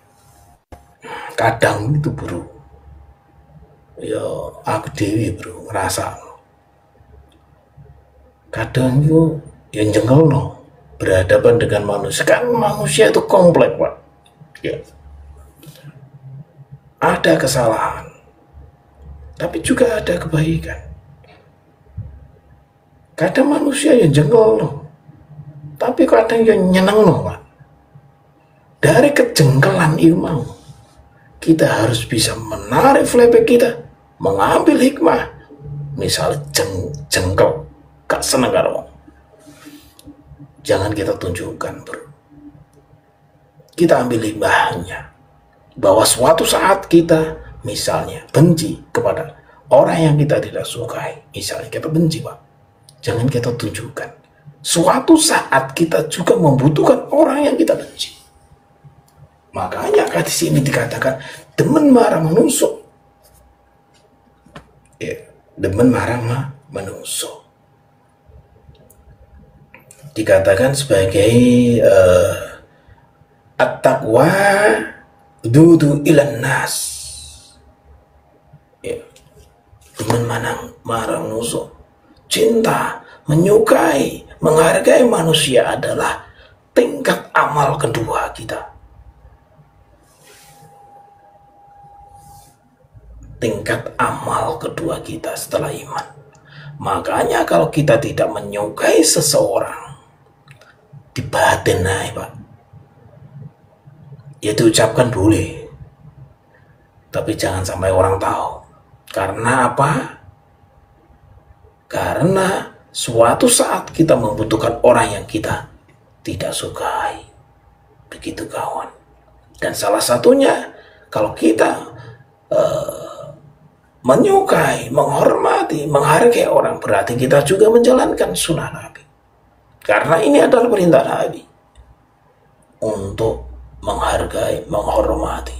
Kadang itu bro, ya aku dewi bro ngerasa, kadang itu yang jengkel no, berhadapan dengan manusia. Kan manusia itu kompleks pak ya. Ada kesalahan, tapi juga ada kebaikan. Kadang manusia yang jengkel loh, tapi kadang yang nyeneng loh pak. Dari kejengkelan ilmu, kita harus bisa menarik flashback kita, mengambil hikmah. Misalnya jengkel, gak seneng karo, jangan kita tunjukkan bro. Kita ambil hikmahnya, bahwa suatu saat kita misalnya benci kepada orang yang kita tidak sukai, misalnya kita benci pak, jangan kita tunjukkan. Suatu saat kita juga membutuhkan orang yang kita benci. Makanya di sini dikatakan demen marang menungso, ya, demen marang menungso dikatakan sebagai at-taqwa dudu ilan nas, ya, demen marang menungso, cinta, menyukai, menghargai manusia adalah tingkat amal kedua kita. Tingkat amal kedua kita setelah iman. Makanya kalau kita tidak menyukai seseorang, di batin pak, ya diucapkan boleh, tapi jangan sampai orang tahu. Karena apa? Karena suatu saat kita membutuhkan orang yang kita tidak sukai. Begitu kawan. Dan salah satunya kalau kita menyukai, menghormati, menghargai orang, berarti kita juga menjalankan sunnah Nabi. Karena ini adalah perintah Nabi untuk menghargai, menghormati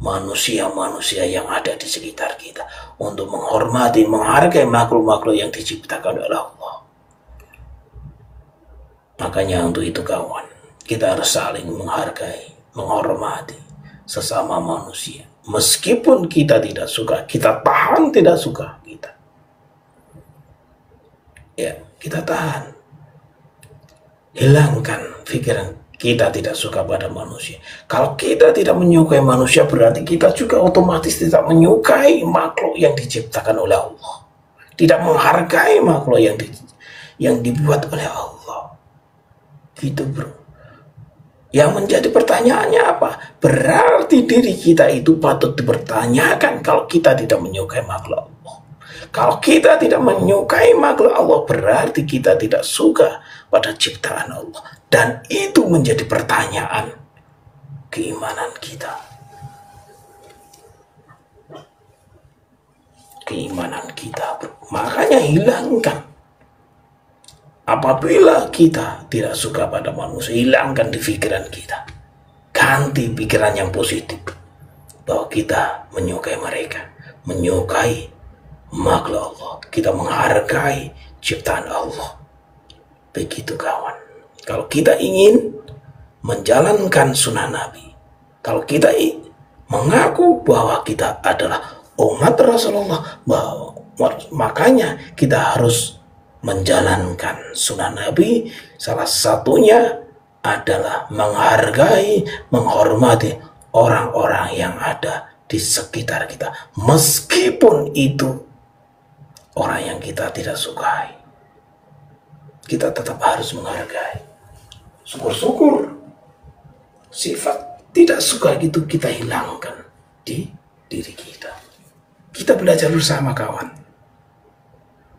manusia-manusia yang ada di sekitar kita, untuk menghormati, menghargai makhluk-makhluk yang diciptakan oleh Allah. Makanya untuk itu kawan, kita harus saling menghargai, menghormati sesama manusia. Meskipun kita tidak suka, kita tahan tidak suka kita. Ya, kita tahan. Hilangkan pikiran kita tidak suka pada manusia. Kalau kita tidak menyukai manusia, berarti kita juga otomatis tidak menyukai makhluk yang diciptakan oleh Allah. Tidak menghargai makhluk yang dibuat oleh Allah. Gitu bro. Yang menjadi pertanyaannya apa? Berarti diri kita itu patut dipertanyakan kalau kita tidak menyukai makhluk Allah. Kalau kita tidak menyukai makhluk Allah, berarti kita tidak suka pada ciptaan Allah. Dan itu menjadi pertanyaan keimanan kita. Keimanan kita, bro. Makanya hilangkan. Apabila kita tidak suka pada manusia, hilangkan di pikiran kita. Ganti pikiran yang positif, bahwa kita menyukai mereka, menyukai makhluk Allah, kita menghargai ciptaan Allah. Begitu kawan. Kalau kita ingin menjalankan sunnah Nabi, kalau kita mengaku bahwa kita adalah umat Rasulullah, bahwa makanya kita harus menjalankan sunnah Nabi. Salah satunya adalah menghargai, menghormati orang-orang yang ada di sekitar kita, meskipun itu orang yang kita tidak sukai. Kita tetap harus menghargai. Syukur-syukur sifat tidak suka gitu kita hilangkan di diri kita. Kita belajar bersama kawan.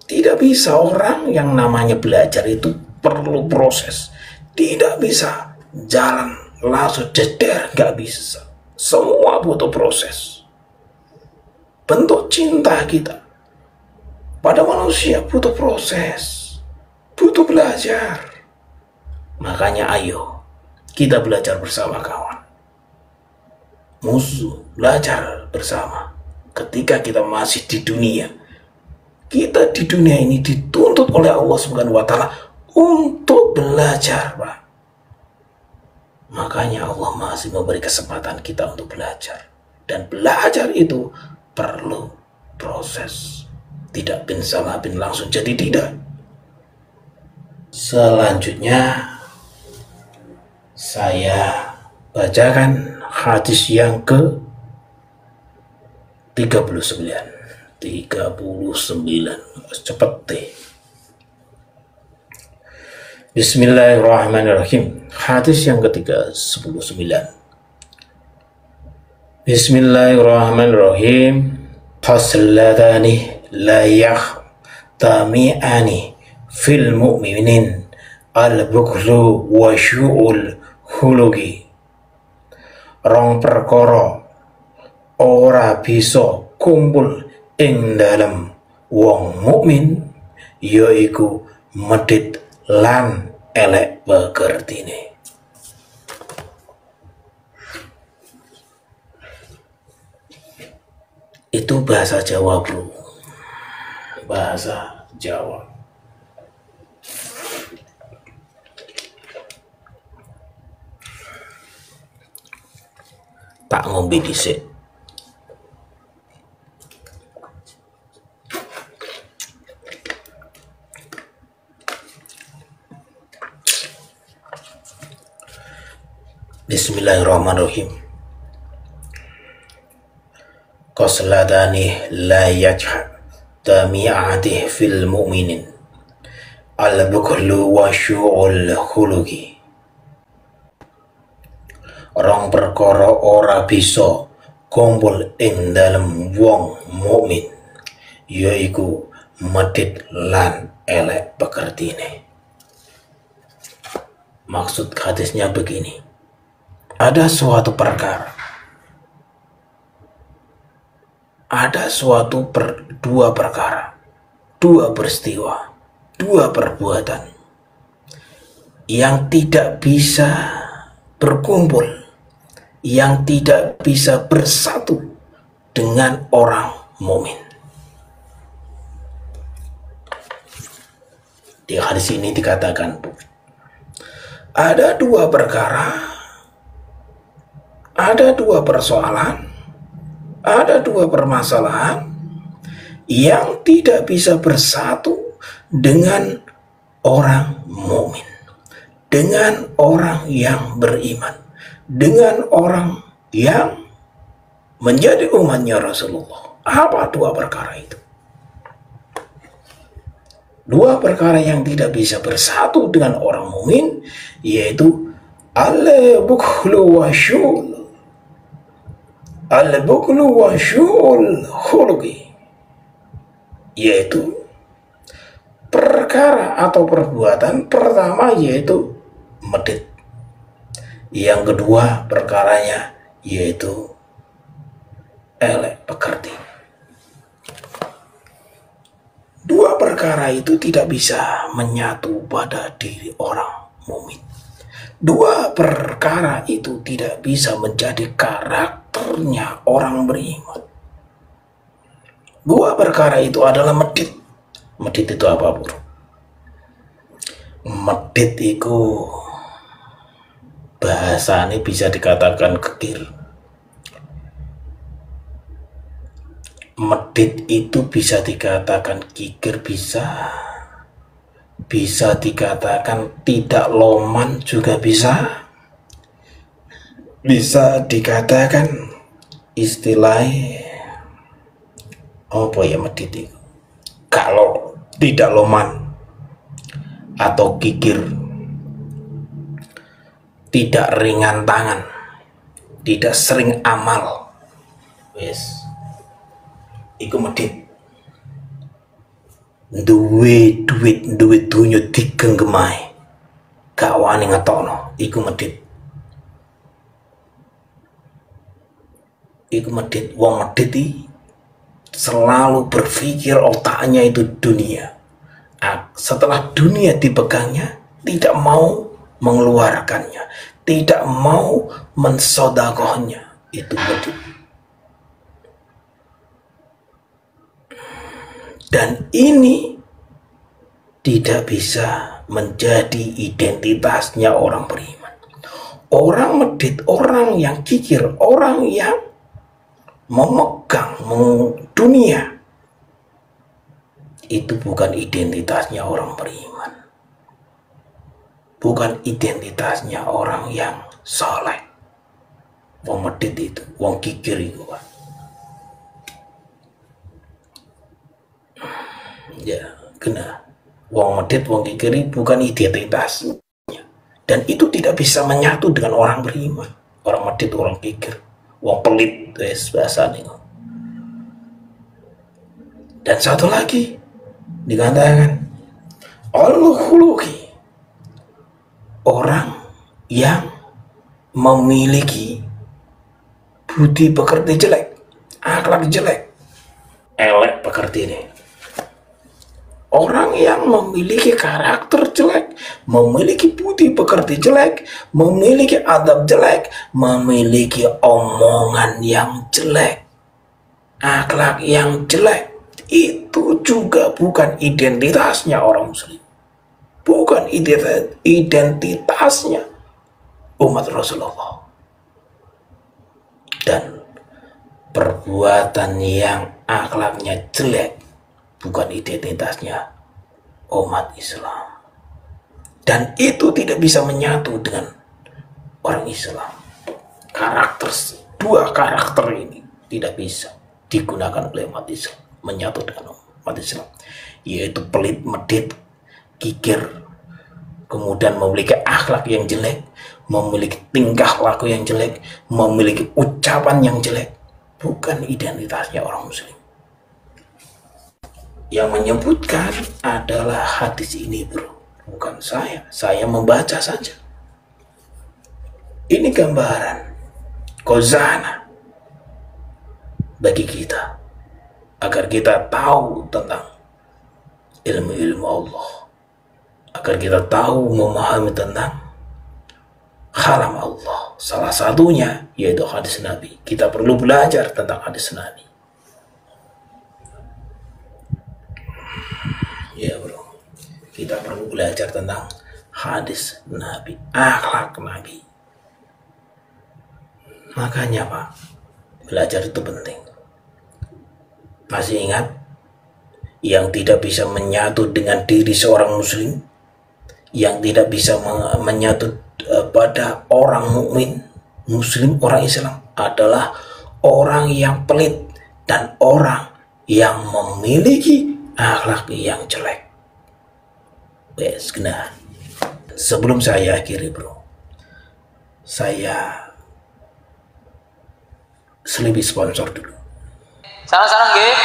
Tidak bisa orang yang namanya belajar itu perlu proses. Tidak bisa jalan langsung jeder, nggak bisa. Semua butuh proses. Bentuk cinta kita pada manusia butuh proses, butuh belajar. Makanya ayo kita belajar bersama kawan. Musuh belajar bersama. Ketika kita masih di dunia, kita di dunia ini dituntut oleh Allah Subhanahu wa Ta'ala untuk belajar, Pak. Makanya Allah masih memberi kesempatan kita untuk belajar. Dan belajar itu perlu proses. Tidak bin salah bin langsung jadi tidak. Selanjutnya saya bacakan hadis yang ke 39. Cepet deh. Bismillahirrahmanirrahim. Hadis yang ke-39. Bismillahirrahmanirrahim. Fasladani la yahtami'ani fil mu'minin al-bukhlu wa syu'ul khuluqi. Rong perkara ora bisa kumpul ing dalem wong mukmin, yaiku medhit lan elek pekertine. Itu bahasa Jawa, bro. Bahasa Jawa. Tak ngombe dhisik. Bismillahirrahmanirrahim. Qasladani la yajtami'ati fil mu'minin al-bukhlu wa syu'ul khuluqi. Rong perkara ora bisa kumpul ing dalem wong mukmin, yaiku medhit lan elek pekertine. Maksud hadisnya begini. Ada suatu perkara, dua perkara, dua peristiwa, dua perbuatan yang tidak bisa berkumpul, yang tidak bisa bersatu dengan orang mukmin. Di hadis ini dikatakan ada dua perkara, ada dua persoalan, ada dua permasalahan yang tidak bisa bersatu dengan orang mukmin, dengan orang yang beriman, dengan orang yang menjadi umatnya Rasulullah. Apa dua perkara itu? Dua perkara yang tidak bisa bersatu dengan orang mukmin, yaitu al-bukhlu wa syu'ul khuluqi, yaitu perkara atau perbuatan pertama yaitu medhit, yang kedua perkaranya yaitu elek pekerti. Dua perkara itu tidak bisa menyatu pada diri orang mukmin. Dua perkara itu tidak bisa menjadi karakternya orang beriman. Dua perkara itu adalah medhit. Medhit itu apa, bro? Medhit itu bahasanya bisa dikatakan kekir. Medhit itu bisa dikatakan kikir, bisa dikatakan tidak loman juga bisa dikatakan istilahnya apa ya medhit itu. Kalau tidak loman atau kikir, tidak ringan tangan, tidak sering amal, wes iku medit. Duwe duit, duwe dunya digenggemai, gak wani ngetokno, iku medit. Iku medit. Wong medit selalu berpikir otaknya itu dunia. Setelah dunia dipegangnya, tidak mau mengeluarkannya, tidak mau mensodakohnya. Itu medit. Dan ini tidak bisa menjadi identitasnya orang beriman. Orang medit, orang yang kikir, orang yang memegang dunia, itu bukan identitasnya orang beriman. Bukan identitasnya orang yang soleh. Wong medit itu, wong kikir itu, Pak. Ya, kena. Wong medit, wong kikiri bukan identitasnya. Dan itu tidak bisa menyatu dengan orang beriman. Orang medit, orang kikir, wong pelit, bahasa ini. Dan satu lagi dikatakan al-khuluqi, orang yang memiliki budi pekerti jelek, akhlak jelek, elek pekerti ini. Orang yang memiliki karakter jelek, memiliki budi pekerti jelek, memiliki adab jelek, memiliki omongan yang jelek, akhlak yang jelek, itu juga bukan identitasnya orang muslim. Bukan identitasnya umat Rasulullah. Dan perbuatan yang akhlaknya jelek bukan identitasnya umat Islam. Dan itu tidak bisa menyatu dengan orang Islam. Dua karakter ini tidak bisa digunakan oleh umat Islam, menyatu dengan umat Islam, yaitu pelit, medit, kikir, kemudian memiliki akhlak yang jelek, memiliki tingkah laku yang jelek, memiliki ucapan yang jelek. Bukan identitasnya orang muslim. Yang menyebutkan adalah hadis ini, bro, bukan saya. Saya membaca saja. Ini gambaran khazanah bagi kita, agar kita tahu tentang ilmu-ilmu Allah, agar kita tahu memahami tentang kalam Allah. Salah satunya yaitu hadis Nabi. Kita perlu belajar tentang hadis Nabi. Ya bro, kita perlu belajar tentang hadis Nabi, akhlak Nabi. Makanya Pak, belajar itu penting. Masih ingat yang tidak bisa menyatu dengan diri seorang muslim, yang tidak bisa menyatu pada orang mukmin, muslim, orang Islam, adalah orang yang pelit dan orang yang memiliki akhlak yang jelek. Wes, kena. Sebelum saya akhiri, bro, saya selipi sponsor dulu. Sarang-sarang nggih.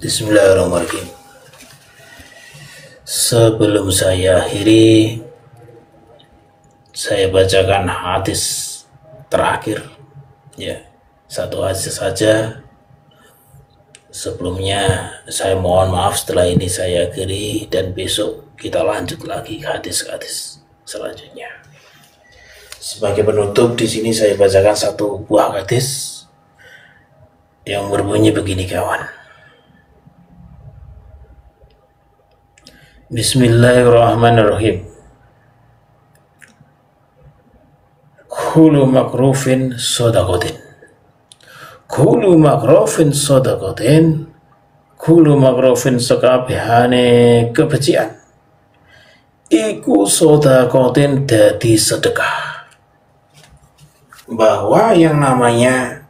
Bismillahirrahmanirrahim. Sebelum saya akhiri, saya bacakan hadis terakhir, ya, satu hadis saja. Sebelumnya saya mohon maaf, setelah ini saya akhiri dan besok kita lanjut lagi hadis-hadis selanjutnya. Sebagai penutup, di sini saya bacakan satu buah hadis yang berbunyi begini, kawan. Bismillahirrahmanirrahim. Kullu makrufin sadaqatin. Kullu makrufin sadaqatin. Kullu makrufin sakabehane kebencian. Iku sadaqatin dadi sedekah. Bahwa yang namanya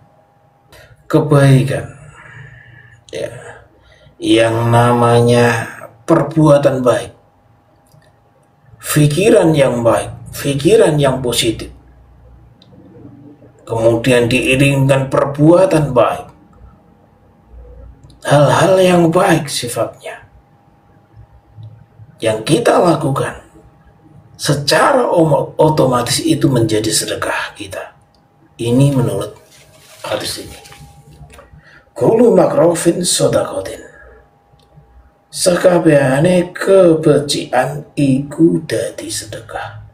kebaikan, ya, yang namanya perbuatan baik, pikiran yang baik, pikiran yang positif, kemudian diiringkan perbuatan baik, hal-hal yang baik sifatnya, yang kita lakukan secara otomatis itu menjadi sedekah kita. Ini menurut hadis ini. Kullu makrufin sadaqatin. Sakabehane kebencian iku dadi sedekah.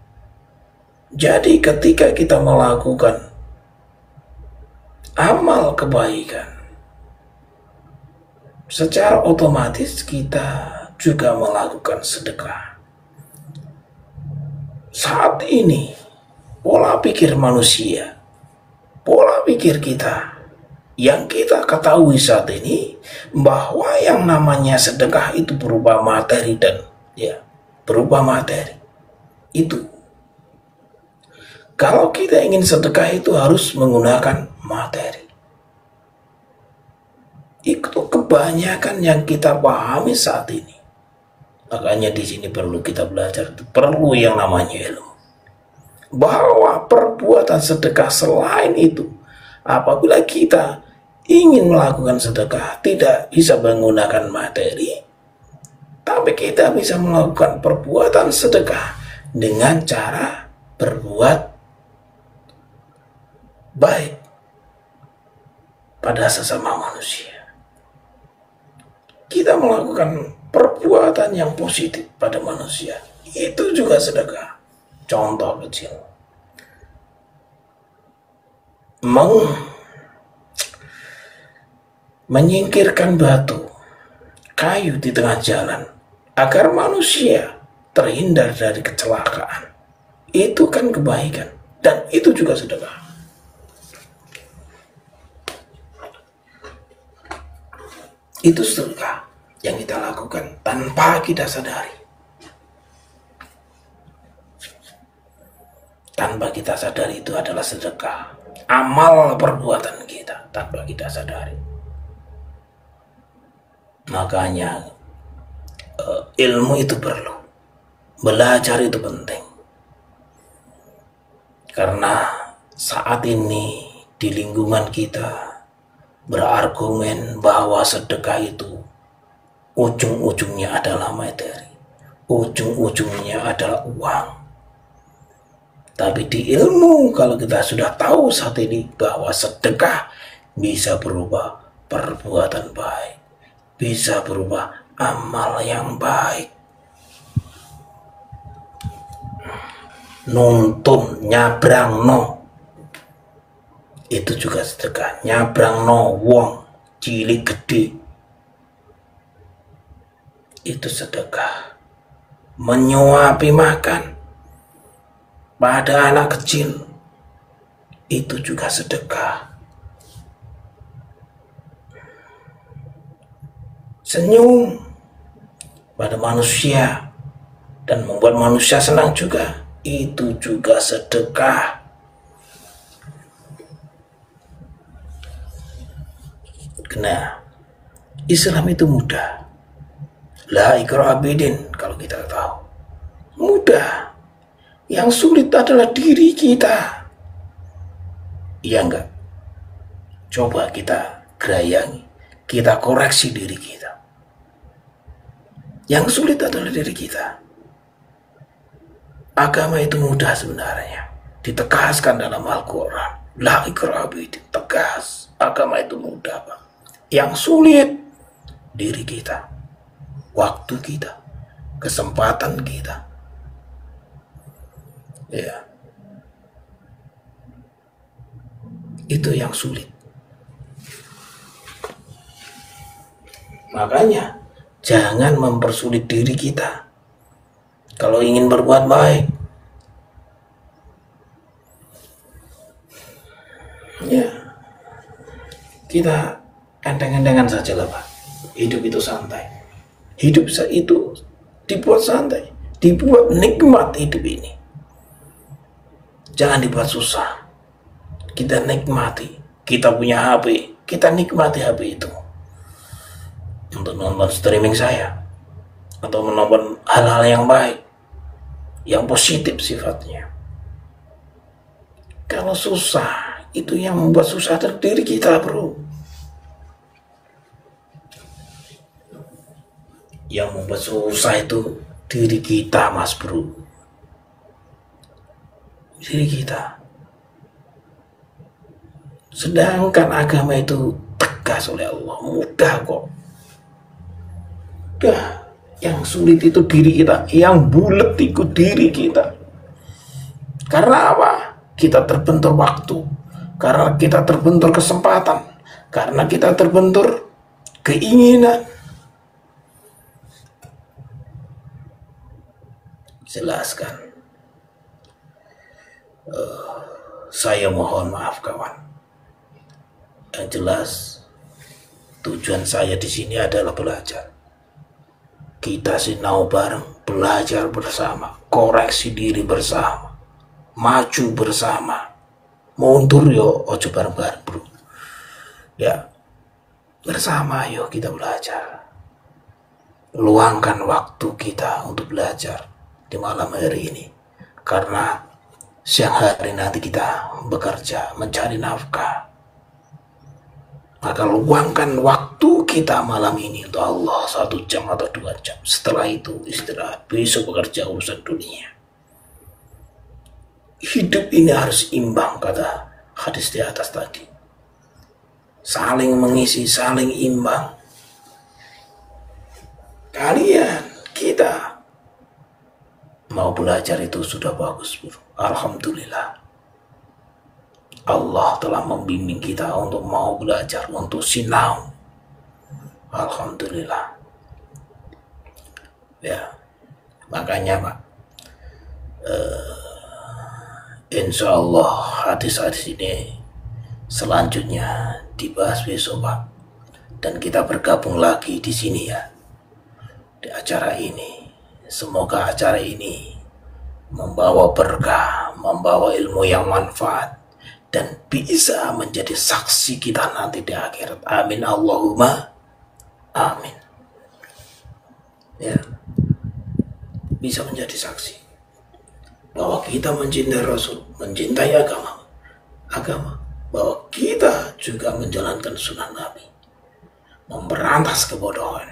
Jadi ketika kita melakukan amal kebaikan, secara otomatis kita juga melakukan sedekah. Saat ini pola pikir manusia, pola pikir kita, yang kita ketahui saat ini, bahwa yang namanya sedekah itu berupa materi dan, ya, berupa materi. Itu kalau kita ingin sedekah itu harus menggunakan materi. Itu kebanyakan yang kita pahami saat ini. Makanya di sini perlu kita belajar, perlu yang namanya ilmu. Bahwa perbuatan sedekah selain itu, apabila kita ingin melakukan sedekah tidak bisa menggunakan materi, tapi kita bisa melakukan perbuatan sedekah dengan cara berbuat baik pada sesama manusia. Kita melakukan perbuatan yang positif pada manusia, itu juga sedekah. Contoh kecil, menyingkirkan batu, kayu di tengah jalan agar manusia terhindar dari kecelakaan. Itu kan kebaikan dan itu juga sedekah. Itu sedekah yang kita lakukan tanpa kita sadari. Tanpa kita sadari itu adalah sedekah. Amal perbuatan kita tanpa kita sadari. Makanya ilmu itu perlu, belajar itu penting, karena saat ini di lingkungan kita berargumen bahwa sedekah itu ujung-ujungnya adalah materi, ujung-ujungnya adalah uang. Tapi di ilmu, kalau kita sudah tahu saat ini bahwa sedekah bisa berubah perbuatan baik, bisa berubah amal yang baik. Nuntun, nyabrang no, itu juga sedekah. Nyabrang no wong cilik gede, itu sedekah. Menyuapi makan pada anak kecil, itu juga sedekah. Senyum pada manusia dan membuat manusia senang juga, itu juga sedekah. Nah, Islam itu mudah. La ikraha bidin, kalau kita tahu. Mudah. Yang sulit adalah diri kita. Iya enggak? Coba kita gerayangi, kita koreksi diri kita. Yang sulit adalah diri kita. Agama itu mudah sebenarnya. Ditegaskan dalam Al-Quran. La ikraha fiddin, tegas. Agama itu mudah, Pak. Yang sulit diri kita, waktu kita, kesempatan kita. Ya. Itu yang sulit. Makanya jangan mempersulit diri kita kalau ingin berbuat baik. Ya, kita enteng-entengan saja lah, Pak. Hidup itu santai. Hidup itu dibuat santai, dibuat nikmat hidup ini. Jangan dibuat susah. Kita nikmati. Kita punya HP, kita nikmati HP itu untuk nonton streaming saya, atau menonton hal-hal yang baik, yang positif sifatnya. Kalau susah, itu yang membuat susah dari diri kita, bro. Yang membuat susah itu diri kita, mas bro. Diri kita. Sedangkan agama itu tegas oleh Allah, mudah kok. Udah, yang sulit itu diri kita, yang bulet itu diri kita. Karena apa? Kita terbentur waktu, karena kita terbentur kesempatan, karena kita terbentur keinginan. Jelaskan. Saya mohon maaf, kawan. Yang jelas, tujuan saya di sini adalah belajar. Kita sinau bareng, belajar bersama, koreksi diri bersama, maju bersama. Mundur yo, ojo bareng-bareng, bro. Ya, bersama yuk kita belajar. Luangkan waktu kita untuk belajar di malam hari ini, karena siang hari nanti kita bekerja mencari nafkah. Maka luangkan waktu kita malam ini untuk Allah 1 jam atau 2 jam. Setelah itu istirahat, besok bekerja urusan dunia. Hidup ini harus imbang, kata hadis di atas tadi. Saling mengisi, saling imbang. Kalian, kita mau belajar itu sudah bagus, bro. Alhamdulillah. Allah telah membimbing kita untuk mau belajar, untuk sinau. Alhamdulillah. Ya, makanya Pak, insya Allah hadis-hadis ini selanjutnya dibahas besok, Pak. Dan kita bergabung lagi di sini ya, di acara ini. Semoga acara ini membawa berkah, membawa ilmu yang manfaat, dan bisa menjadi saksi kita nanti di akhirat. Amin Allahumma amin. Ya, bisa menjadi saksi bahwa kita mencintai Rasul, mencintai agama, bahwa kita juga menjalankan sunnah Nabi, memberantas kebodohan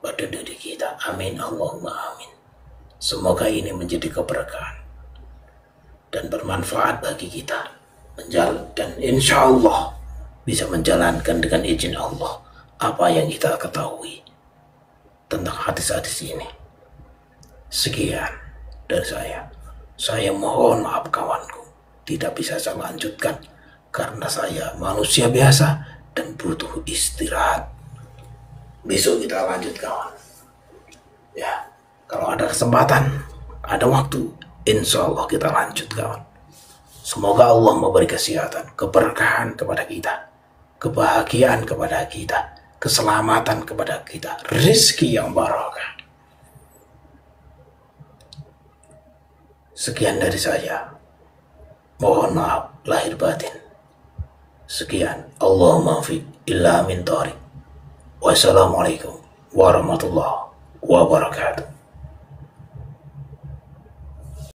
pada diri kita. Amin Allahumma amin. Semoga ini menjadi keberkahan dan bermanfaat bagi kita, dan insya Allah bisa menjalankan dengan izin Allah apa yang kita ketahui tentang hadis-hadis ini. Sekian dari saya. Saya mohon maaf kawanku, tidak bisa saya lanjutkan karena saya manusia biasa dan butuh istirahat. Besok kita lanjut, kawan. Ya, kalau ada kesempatan, ada waktu, insya Allah kita lanjut, kawan. Semoga Allah memberi kesehatan, keberkahan kepada kita, kebahagiaan kepada kita, keselamatan kepada kita, rezeki yang barokah. Sekian dari saya. Mohon maaf lahir batin. Sekian. Allahumma fiq illa min tariq. Wassalamualaikum warahmatullahi wabarakatuh.